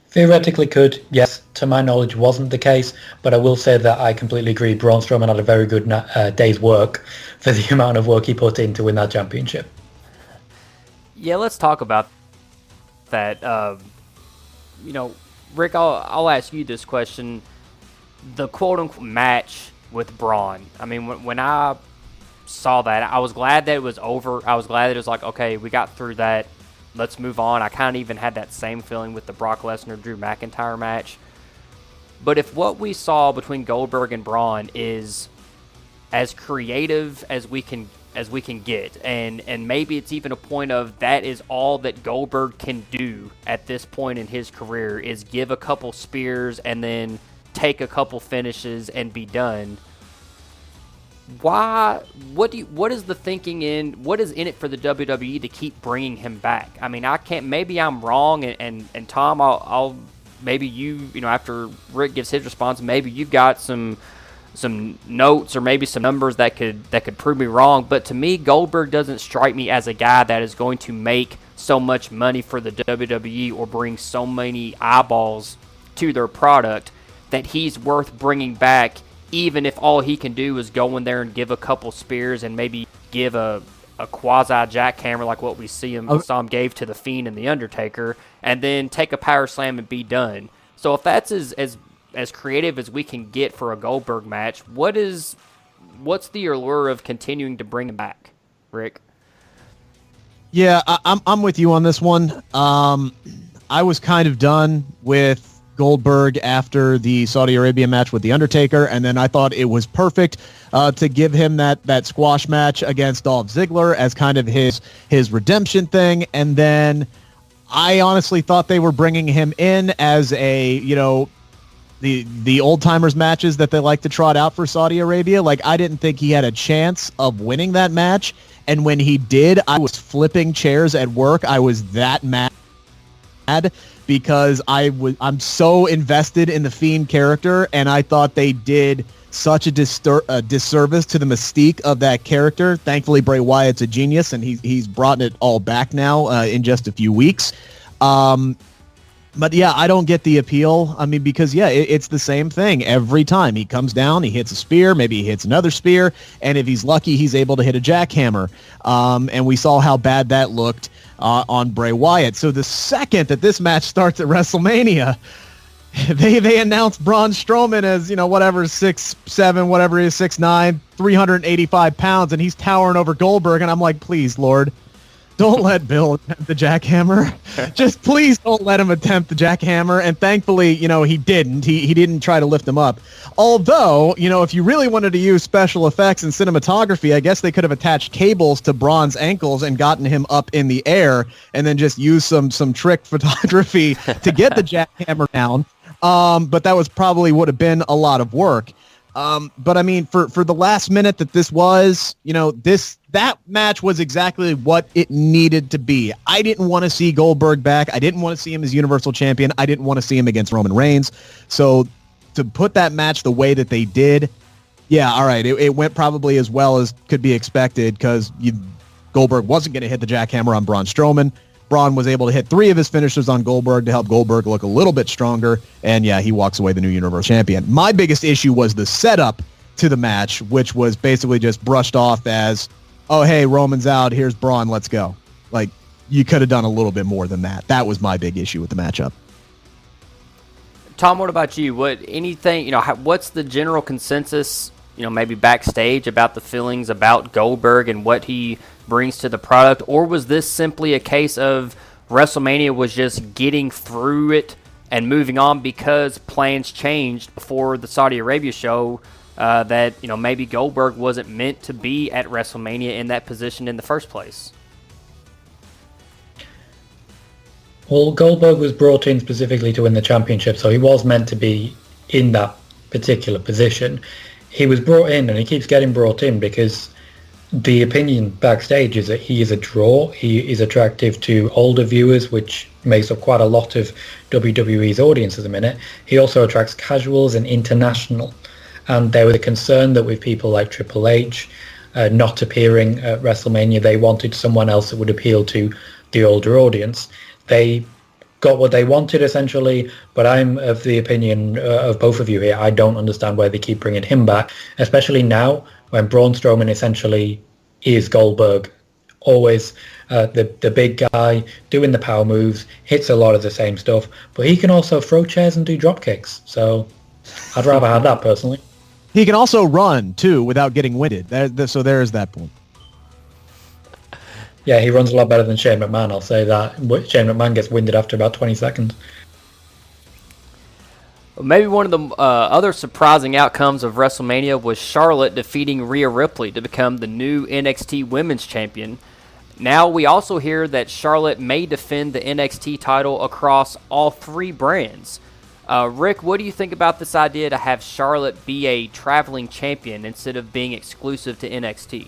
Theoretically could, yes. To my knowledge, wasn't the case, but I will say that I completely agree. Braun Strowman had a very good day's work for the amount of work he put in to win that championship. Yeah, let's talk about that. Rick, I'll ask you this question. The quote-unquote match with Braun. I mean, when I saw that, I was glad that it was over. I was glad that it was like, okay, we got through that. Let's move on. I kind of even had that same feeling with the Brock Lesnar-Drew McIntyre match. But if what we saw between Goldberg and Braun is as creative as we can get, and maybe it's even a point of that is all that Goldberg can do at this point in his career is give a couple spears and then take a couple finishes and be done. What is the thinking what is in it for the WWE to keep bringing him back? I mean, maybe I'm wrong, and Tom, I'll maybe you after Rick gives his response, maybe you've got some some notes or maybe some numbers that could prove me wrong. But to me, Goldberg doesn't strike me as a guy that is going to make so much money for the WWE or bring so many eyeballs to their product that he's worth bringing back, even if all he can do is go in there and give a couple spears and maybe give a quasi jackhammer like what we saw him gave to the Fiend and the Undertaker, and then take a power slam and be done. So if that's as creative as we can get for a Goldberg match, what's the allure of continuing to bring him back, Rick? Yeah, I'm with you on this one. I was kind of done with Goldberg after the Saudi Arabia match with The Undertaker, and then I thought it was perfect to give him that squash match against Dolph Ziggler as kind of his redemption thing, and then I honestly thought they were bringing him in as a, the old-timers matches that they like to trot out for Saudi Arabia. Like, I didn't think he had a chance of winning that match, and when he did, I was flipping chairs at work. I was that mad because I'm so invested in the Fiend character, and I thought they did such a disservice to the mystique of that character. Thankfully, Bray Wyatt's a genius, and he's brought it all back now in just a few weeks. But yeah, I don't get the appeal. I mean, because it's the same thing every time. He comes down, he hits a spear, maybe he hits another spear, and if he's lucky, he's able to hit a jackhammer. And we saw how bad that looked on Bray Wyatt. So the second that this match starts at WrestleMania, they announced Braun Strowman as, 6'7", whatever he is, 6'9", 385 pounds, and he's towering over Goldberg, and I'm like, please, Lord, don't let Bill attempt the jackhammer. Just please don't let him attempt the jackhammer. And thankfully, he didn't. He didn't try to lift him up. Although, if you really wanted to use special effects and cinematography, I guess they could have attached cables to Braun's ankles and gotten him up in the air and then just use some trick photography to get the jackhammer down. But that would have been a lot of work. But I mean, for the last minute that this was, that match was exactly what it needed to be. I didn't want to see Goldberg back. I didn't want to see him as Universal Champion. I didn't want to see him against Roman Reigns. So to put that match the way that they did, yeah, all right, it went probably as well as could be expected because Goldberg wasn't going to hit the jackhammer on Braun Strowman. Braun was able to hit 3 of his finishers on Goldberg to help Goldberg look a little bit stronger, and yeah, he walks away the new Universal Champion. My biggest issue was the setup to the match, which was basically just brushed off as, oh, hey, Roman's out, here's Braun, let's go. Like, you could have done a little bit more than that. That was my big issue with the matchup. Tom, what about you? What's the general consensus, maybe backstage about the feelings about Goldberg and what he brings to the product? Or was this simply a case of WrestleMania was just getting through it and moving on because plans changed before the Saudi Arabia show, that maybe Goldberg wasn't meant to be at WrestleMania in that position in the first place? Well, Goldberg was brought in specifically to win the championship, so he was meant to be in that particular position. He was brought in, and he keeps getting brought in because the opinion backstage is that he is a draw. He is attractive to older viewers, which makes up quite a lot of WWE's audience at the minute. He also attracts casuals and international. And there was a concern that with people like Triple H not appearing at WrestleMania, they wanted someone else that would appeal to the older audience. They got what they wanted, essentially, but I'm of the opinion of both of you here. I don't understand why they keep bringing him back, especially now when Braun Strowman essentially is Goldberg. Always the big guy doing the power moves, hits a lot of the same stuff, but he can also throw chairs and do drop kicks. So I'd rather have that personally. He can also run too without getting winded. So there's that point. Yeah, he runs a lot better than Shane McMahon, I'll say that. Shane McMahon gets winded after about 20 seconds. Maybe one of the other surprising outcomes of WrestleMania was Charlotte defeating Rhea Ripley to become the new NXT Women's Champion. Now we also hear that Charlotte may defend the NXT title across all 3 brands. Rick, what do you think about this idea to have Charlotte be a traveling champion instead of being exclusive to NXT?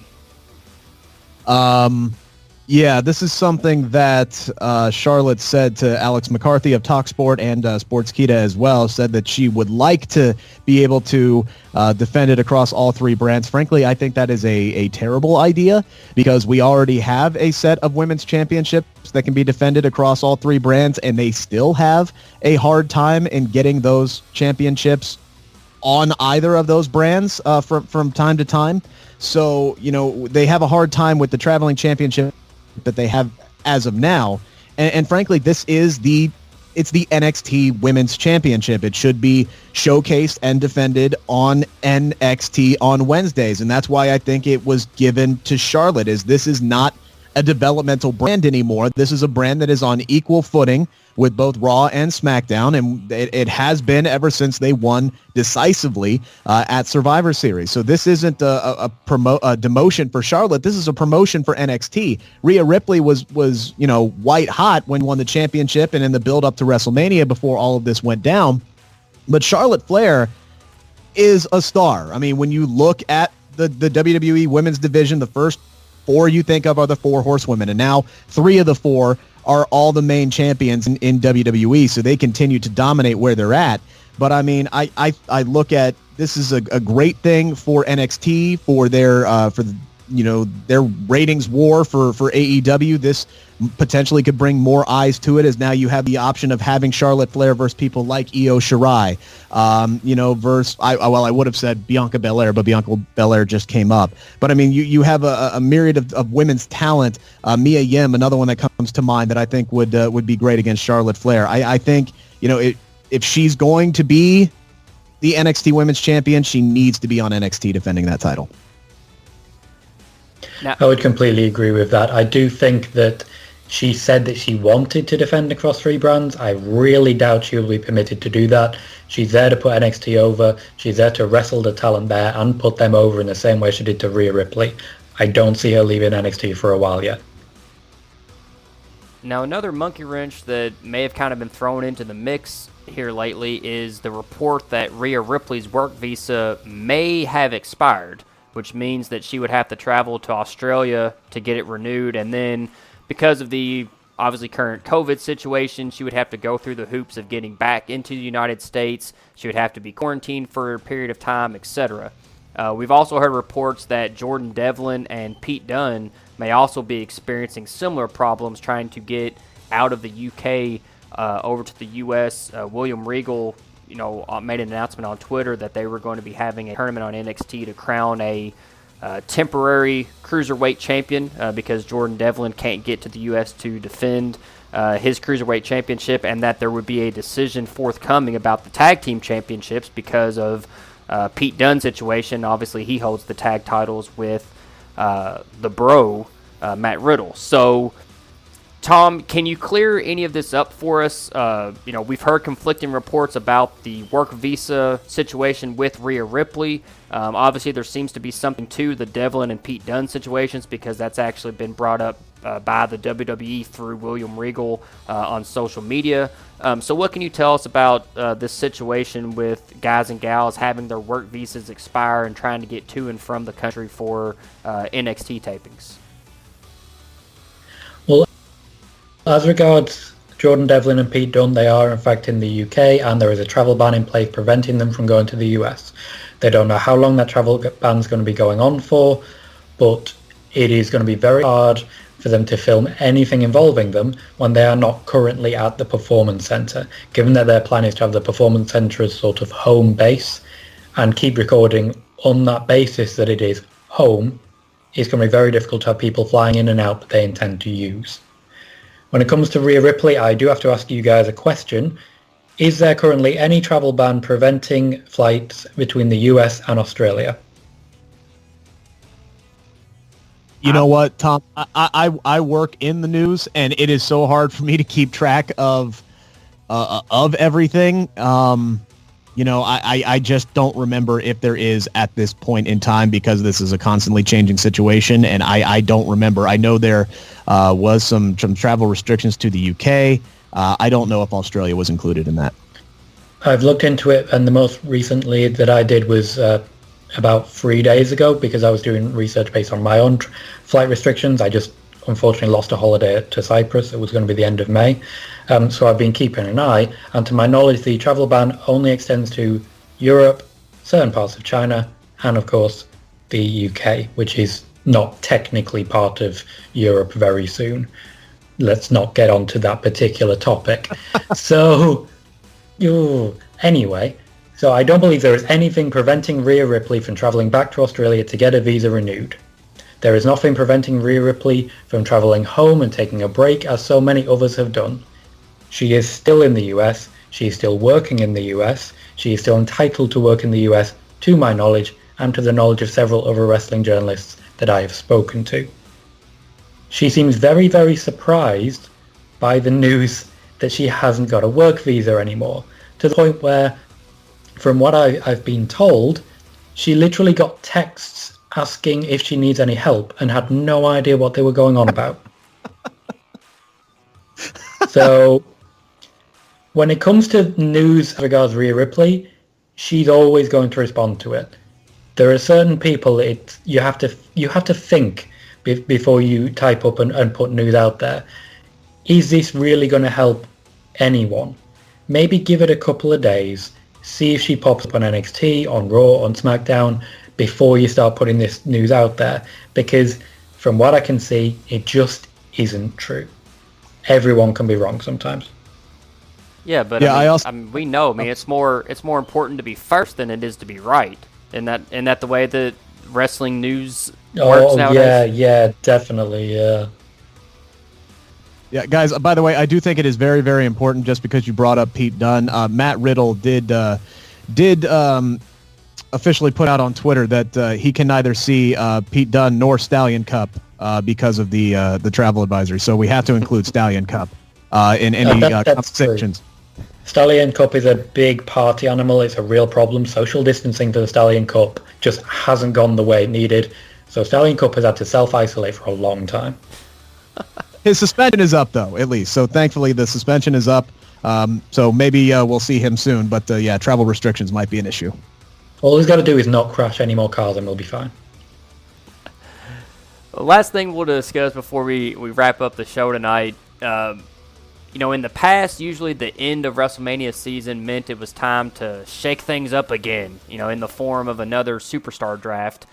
Yeah, this is something that Charlotte said to Alex McCarthy of TalkSport and Sportskeeda as well, said that she would like to be able to defend it across all three brands. Frankly, I think that is a terrible idea because we already have a set of women's championships that can be defended across all three brands, and they still have a hard time in getting those championships on either of those brands from time to time. So, they have a hard time with the traveling championship that they have as of now. And frankly, it's the NXT Women's Championship. It should be showcased and defended on NXT on Wednesdays. And that's why I think it was given to Charlotte, this is not a developmental brand anymore. This is a brand that is on equal footing with both Raw and SmackDown, and it has been ever since they won decisively at Survivor Series. So this isn't a demotion for Charlotte. This is a promotion for NXT. Rhea Ripley was white hot when won the championship and in the build up to WrestleMania before all of this went down. But Charlotte Flair is a star. I mean, when you look at the WWE women's division, the first four you think of are the four horsewomen, and now three of the four are all the main champions in WWE, so they continue to dominate where they're at. But I mean, I look at this is a great thing for NXT, for their their ratings war for AEW. This potentially could bring more eyes to it, as now you have the option of having Charlotte Flair versus people like Io Shirai, versus I would have said Bianca Belair, but Bianca Belair just came up. But I mean, you have a myriad of women's talent. Mia Yim, another one that comes to mind that I think would be great against Charlotte Flair. I think if she's going to be the NXT Women's Champion, she needs to be on NXT defending that title. Now, I would completely agree with that. I do think that she said that she wanted to defend across three brands. I really doubt she will be permitted to do that. She's there to put NXT over. She's there to wrestle the talent there and put them over in the same way she did to Rhea Ripley. I don't see her leaving NXT for a while yet. Now, another monkey wrench that may have kind of been thrown into the mix here lately is the report that Rhea Ripley's work visa may have expired, which means that she would have to travel to Australia to get it renewed, and then because of the obviously current COVID situation, she would have to go through the hoops of getting back into the United States. She would have to be quarantined for a period of time, etc. We've also heard reports that Jordan Devlin and Pete Dunne may also be experiencing similar problems trying to get out of the UK over to the US. William Regal made an announcement on Twitter that they were going to be having a tournament on NXT to crown a temporary cruiserweight champion because Jordan Devlin can't get to the U.S. to defend his cruiserweight championship, and that there would be a decision forthcoming about the tag team championships because of Pete Dunne's situation. Obviously, he holds the tag titles with the Bro, Matt Riddle. So, Tom, can you clear any of this up for us? We've heard conflicting reports about the work visa situation with Rhea Ripley. Obviously, there seems to be something to the Devlin and Pete Dunne situations because that's actually been brought up by the WWE through William Regal on social media. So what can you tell us about this situation with guys and gals having their work visas expire and trying to get to and from the country for NXT tapings? Well, as regards Jordan Devlin and Pete Dunne, they are in fact in the UK, and there is a travel ban in place preventing them from going to the US. They don't know how long that travel ban is going to be going on for, but it is going to be very hard for them to film anything involving them when they are not currently at the Performance Centre. Given that their plan is to have the Performance Centre as sort of home base and keep recording on that basis that it is home, it's going to be very difficult to have people flying in and out that they intend to use. When it comes to Rhea Ripley, I do have to ask you guys a question. Is there currently any travel ban preventing flights between the US and Australia? You know what, Tom? I work in the news, and it is so hard for me to keep track of everything. I just don't remember if there is at this point in time, because this is a constantly changing situation, and I don't remember. I know there was some travel restrictions to the UK. I don't know if Australia was included in that. I've looked into it, and the most recently that I did was about 3 days ago, because I was doing research based on my own flight restrictions. I just unfortunately lost a holiday to Cyprus. It was going to be the end of May. So I've been keeping an eye. And to my knowledge, the travel ban only extends to Europe, certain parts of China, and of course the UK, which is not technically part of Europe very soon. Let's not get onto that particular topic. So, anyway, so I don't believe there is anything preventing Rhea Ripley from travelling back to Australia to get a visa renewed. There is nothing preventing Rhea Ripley from travelling home and taking a break, as so many others have done. She is still in the US, she is still working in the US, she is still entitled to work in the US, to my knowledge, and to the knowledge of several other wrestling journalists that I have spoken to. She seems very, very surprised by the news that she hasn't got a work visa anymore, to the point where, from what I've been told, she literally got texts asking if she needs any help and had no idea what they were going on about. So, when it comes to news regards Rhea Ripley, she's always going to respond to it. There are certain people you have to think before you type up and put news out there. Is this really going to help anyone? Maybe give it a couple of days, see if she pops up on NXT, on Raw, on SmackDown, before you start putting this news out there. Because from what I can see, it just isn't true. Everyone can be wrong sometimes. Yeah, but I mean, we know. I mean, it's more important to be first than it is to be right. Isn't that the way that wrestling news works nowadays? Yeah, definitely, yeah. Yeah, guys, by the way, I do think it is very, very important, just because you brought up Pete Dunne. Matt Riddle did officially put out on Twitter that he can neither see Pete Dunne nor Stallion Cup because of the travel advisory. So we have to include Stallion Cup in any conversations. Stallion Cup is a big party animal. It's a real problem. Social distancing for the Stallion Cup just hasn't gone the way it needed. So Stallion Cup has had to self-isolate for a long time. His suspension is up, though, at least. So thankfully the suspension is up. So maybe we'll see him soon. But yeah, travel restrictions might be an issue. All he's got to do is not crash any more cars and we'll be fine. Last thing we'll discuss before we wrap up the show tonight. In the past, usually the end of WrestleMania season meant it was time to shake things up again, in the form of another superstar draft.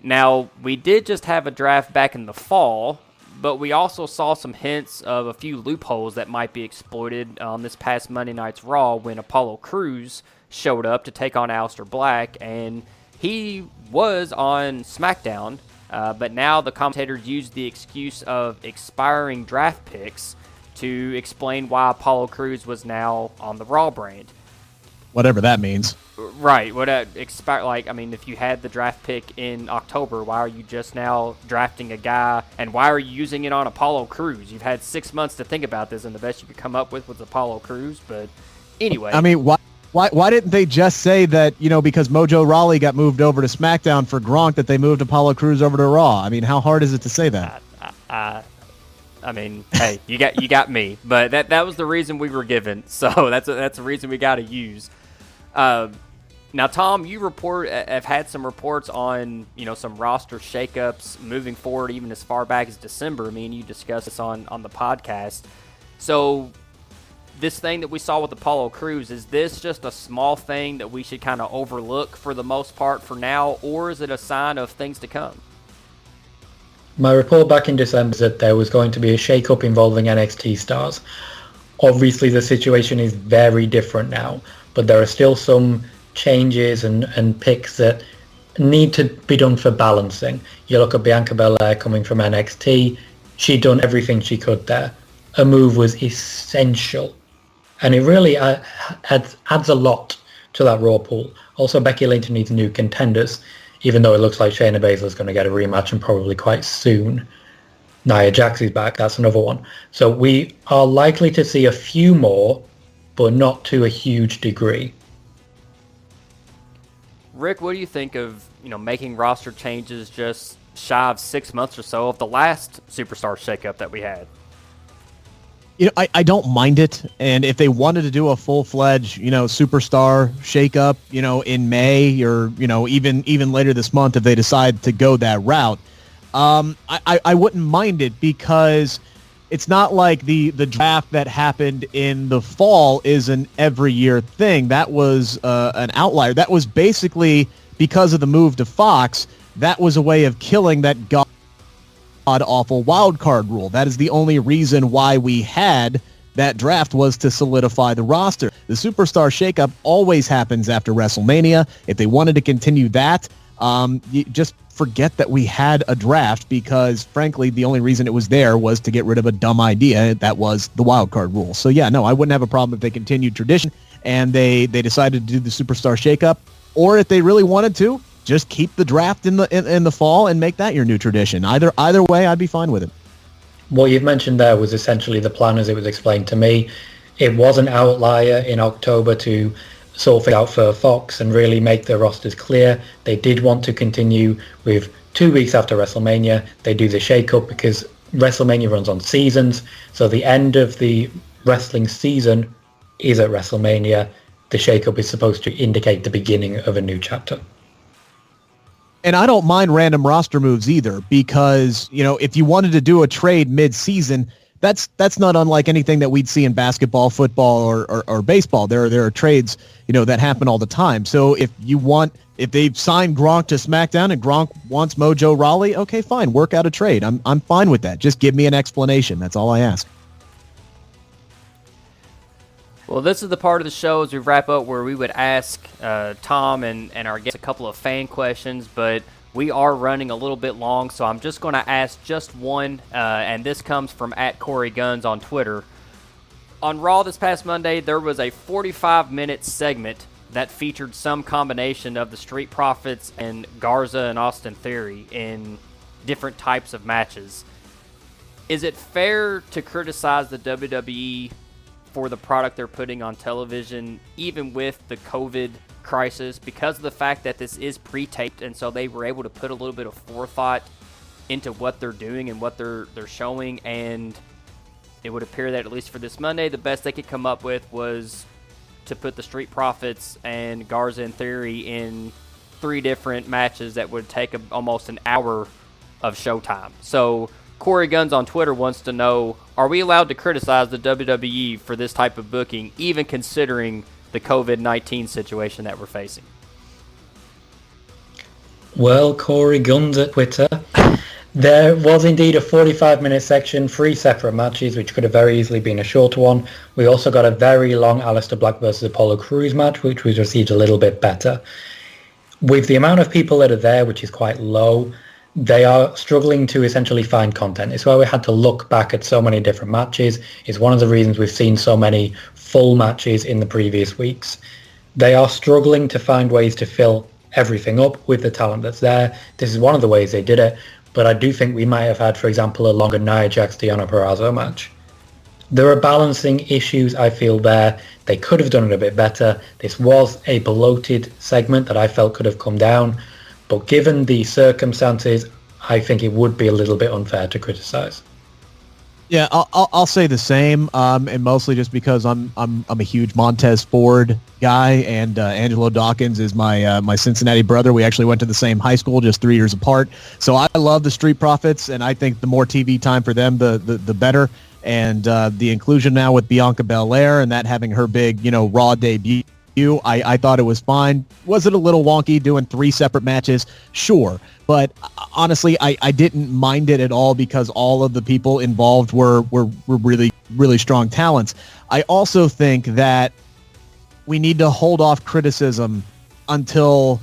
Now, we did just have a draft back in the fall, but we also saw some hints of a few loopholes that might be exploited on this past Monday night's Raw when Apollo Crews showed up to take on Aleister Black, and he was on SmackDown, but now the commentators used the excuse of expiring draft picks to explain why Apollo Crews was now on the Raw brand. Whatever that means. Right. If you had the draft pick in October, why are you just now drafting a guy, and why are you using it on Apollo Crews? You've had 6 months to think about this, and the best you could come up with was Apollo Crews. But anyway. I mean, why didn't they just say that, because Mojo Rawley got moved over to SmackDown for Gronk, that they moved Apollo Crews over to Raw? I mean, how hard is it to say that? I mean, hey, you got me, but that was the reason we were given, so that's a reason we got to use. Now, Tom, you have had some reports on some roster shakeups moving forward, even as far back as December. I mean, you discussed this on the podcast. So, this thing that we saw with Apollo Crews, is this just a small thing that we should kind of overlook for the most part for now, or is it a sign of things to come? My report back in December said there was going to be a shake-up involving NXT stars. Obviously, the situation is very different now, but there are still some changes and picks that need to be done for balancing. You look at Bianca Belair coming from NXT. She'd done everything she could there. A move was essential, and it really adds a lot to that Raw pool. Also, Becky Lynch needs new contenders, even though it looks like Shayna Baszler's going to get a rematch, and probably quite soon. Nia Jax is back, that's another one. So we are likely to see a few more, but not to a huge degree. Rick, what do you think of making roster changes just shy of 6 months or so of the last superstar shakeup that we had? I don't mind it, and if they wanted to do a full-fledged, superstar shakeup, in May or, even later this month, if they decide to go that route, I wouldn't mind it because it's not like the draft that happened in the fall is an every year thing. That was an outlier. That was basically because of the move to Fox. That was a way of killing that god-awful wild card rule. That is the only reason why we had that draft, was to solidify the roster. The superstar shakeup always happens after WrestleMania. If they wanted to continue that, you just forget that we had a draft, because frankly the only reason it was there was to get rid of a dumb idea that was the wild card rule. So yeah, no, I wouldn't have a problem if they continued tradition and they decided to do the superstar shakeup, or if they really wanted to just keep the draft in the fall and make that your new tradition. Either way, I'd be fine with it. What you've mentioned there was essentially the plan as it was explained to me. It was an outlier in October to sort things out for Fox and really make their rosters clear. They did want to continue with 2 weeks after WrestleMania. They do the shake-up because WrestleMania runs on seasons. So the end of the wrestling season is at WrestleMania. The shake-up is supposed to indicate the beginning of a new chapter. And I don't mind random roster moves either, because, you know, if you wanted to do a trade mid-season, that's not unlike anything that we'd see in basketball, football, or baseball. There are trades, you know, that happen all the time. So if they've signed Gronk to SmackDown and Gronk wants Mojo Rawley, okay, fine, work out a trade. I'm fine with that. Just give me an explanation. That's all I ask. Well, this is the part of the show as we wrap up where we would ask Tom and our guests a couple of fan questions, but we are running a little bit long, so I'm just going to ask just one, and this comes from @Korey Gunz on Twitter. On Raw this past Monday, there was a 45-minute segment that featured some combination of the Street Profits and Garza and Austin Theory in different types of matches. Is it fair to criticize the WWE for the product they're putting on television, even with the COVID crisis, because of the fact that this is pre-taped, and so they were able to put a little bit of forethought into what they're doing and what they're showing? And it would appear that, at least for this Monday, the best they could come up with was to put the Street Profits and Garza and Theory in 3 different matches that would take almost an hour of showtime. So Korey Gunz on Twitter wants to know, are we allowed to criticize the WWE for this type of booking, even considering the COVID-19 situation that we're facing? Well, Korey Gunz at Twitter. There was indeed a 45-minute section, 3 separate matches, which could have very easily been a shorter one. We also got a very long Aleister Black versus Apollo Crews match, which was received a little bit better. With the amount of people that are there, which is quite low, they are struggling to essentially find content. It's why we had to look back at so many different matches. It's one of the reasons we've seen so many full matches in the previous weeks. They are struggling to find ways to fill everything up with the talent that's there. This is one of the ways they did it, but I do think we might have had, for example, a longer Nia Jax-Deonna Purrazzo match. There are balancing issues, I feel, there. They could have done it a bit better. This was a bloated segment that I felt could have come down. But given the circumstances, I think it would be a little bit unfair to criticize. Yeah, I'll say the same, and mostly just because I'm a huge Montez Ford guy, and Angelo Dawkins is my Cincinnati brother. We actually went to the same high school, just 3 years apart. So I love the Street Profits, and I think the more TV time for them, the better. And the inclusion now with Bianca Belair and that having her big, Raw debut, I thought it was fine. Was it a little wonky doing 3 separate matches? Sure. But honestly, I didn't mind it at all, because all of the people involved were really, really strong talents. I also think that we need to hold off criticism until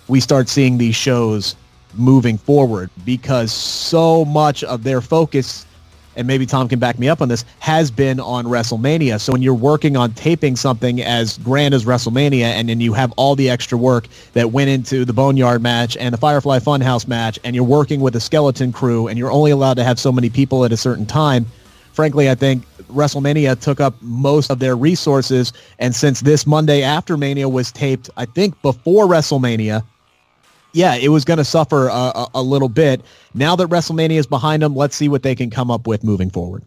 we start seeing these shows moving forward, because so much of their focus, and maybe Tom can back me up on this, has been on WrestleMania. So when you're working on taping something as grand as WrestleMania, and then you have all the extra work that went into the Boneyard match and the Firefly Funhouse match, and you're working with a skeleton crew, and you're only allowed to have so many people at a certain time, frankly, I think WrestleMania took up most of their resources. And since this Monday after Mania was taped, I think before WrestleMania, yeah, it was going to suffer a little bit. Now that WrestleMania is behind them, let's see what they can come up with moving forward.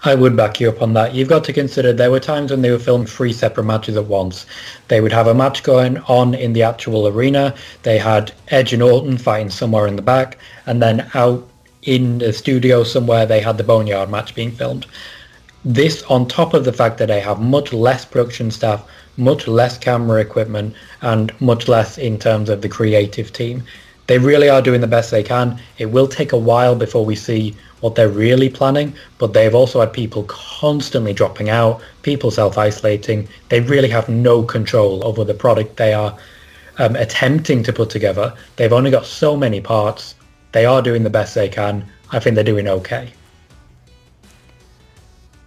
I would back you up on that. You've got to consider there were times when they were filming 3 separate matches at once. They would have a match going on in the actual arena. They had Edge and Orton fighting somewhere in the back. And then out in the studio somewhere, they had the Boneyard match being filmed. This on top of the fact that they have much less production staff, much less camera equipment, and much less in terms of the creative team. They really are doing the best they can. It will take a while before we see what they're really planning, but they've also had people constantly dropping out, people self-isolating. They really have no control over the product they are attempting to put together. They've only got so many parts. They are doing the best they can. I think they're doing okay.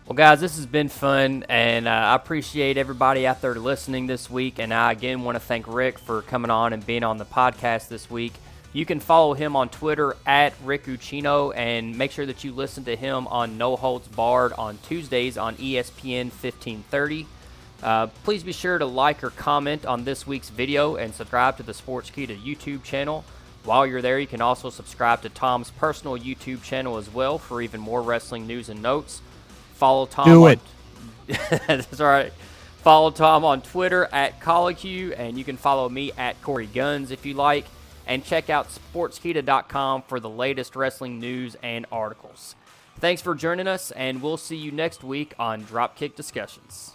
Well, guys, this has been fun, and I appreciate everybody out there listening this week, and I again want to thank Rick for coming on and being on the podcast this week. You can follow him on Twitter at Rick Ucchino, and make sure that you listen to him on No Holds Barred on Tuesdays on ESPN 1530. Please be sure to like or comment on this week's video and subscribe to the Sportskeeda YouTube channel. While you're there, you can also subscribe to Tom's personal YouTube channel as well for even more wrestling news and notes. Follow Tom. Do it. That's all right. Follow Tom on Twitter at Colohue, and you can follow me at Korey Gunz if you like. And check out Sportskeeda.com for the latest wrestling news and articles. Thanks for joining us, and we'll see you next week on Dropkick Discussions.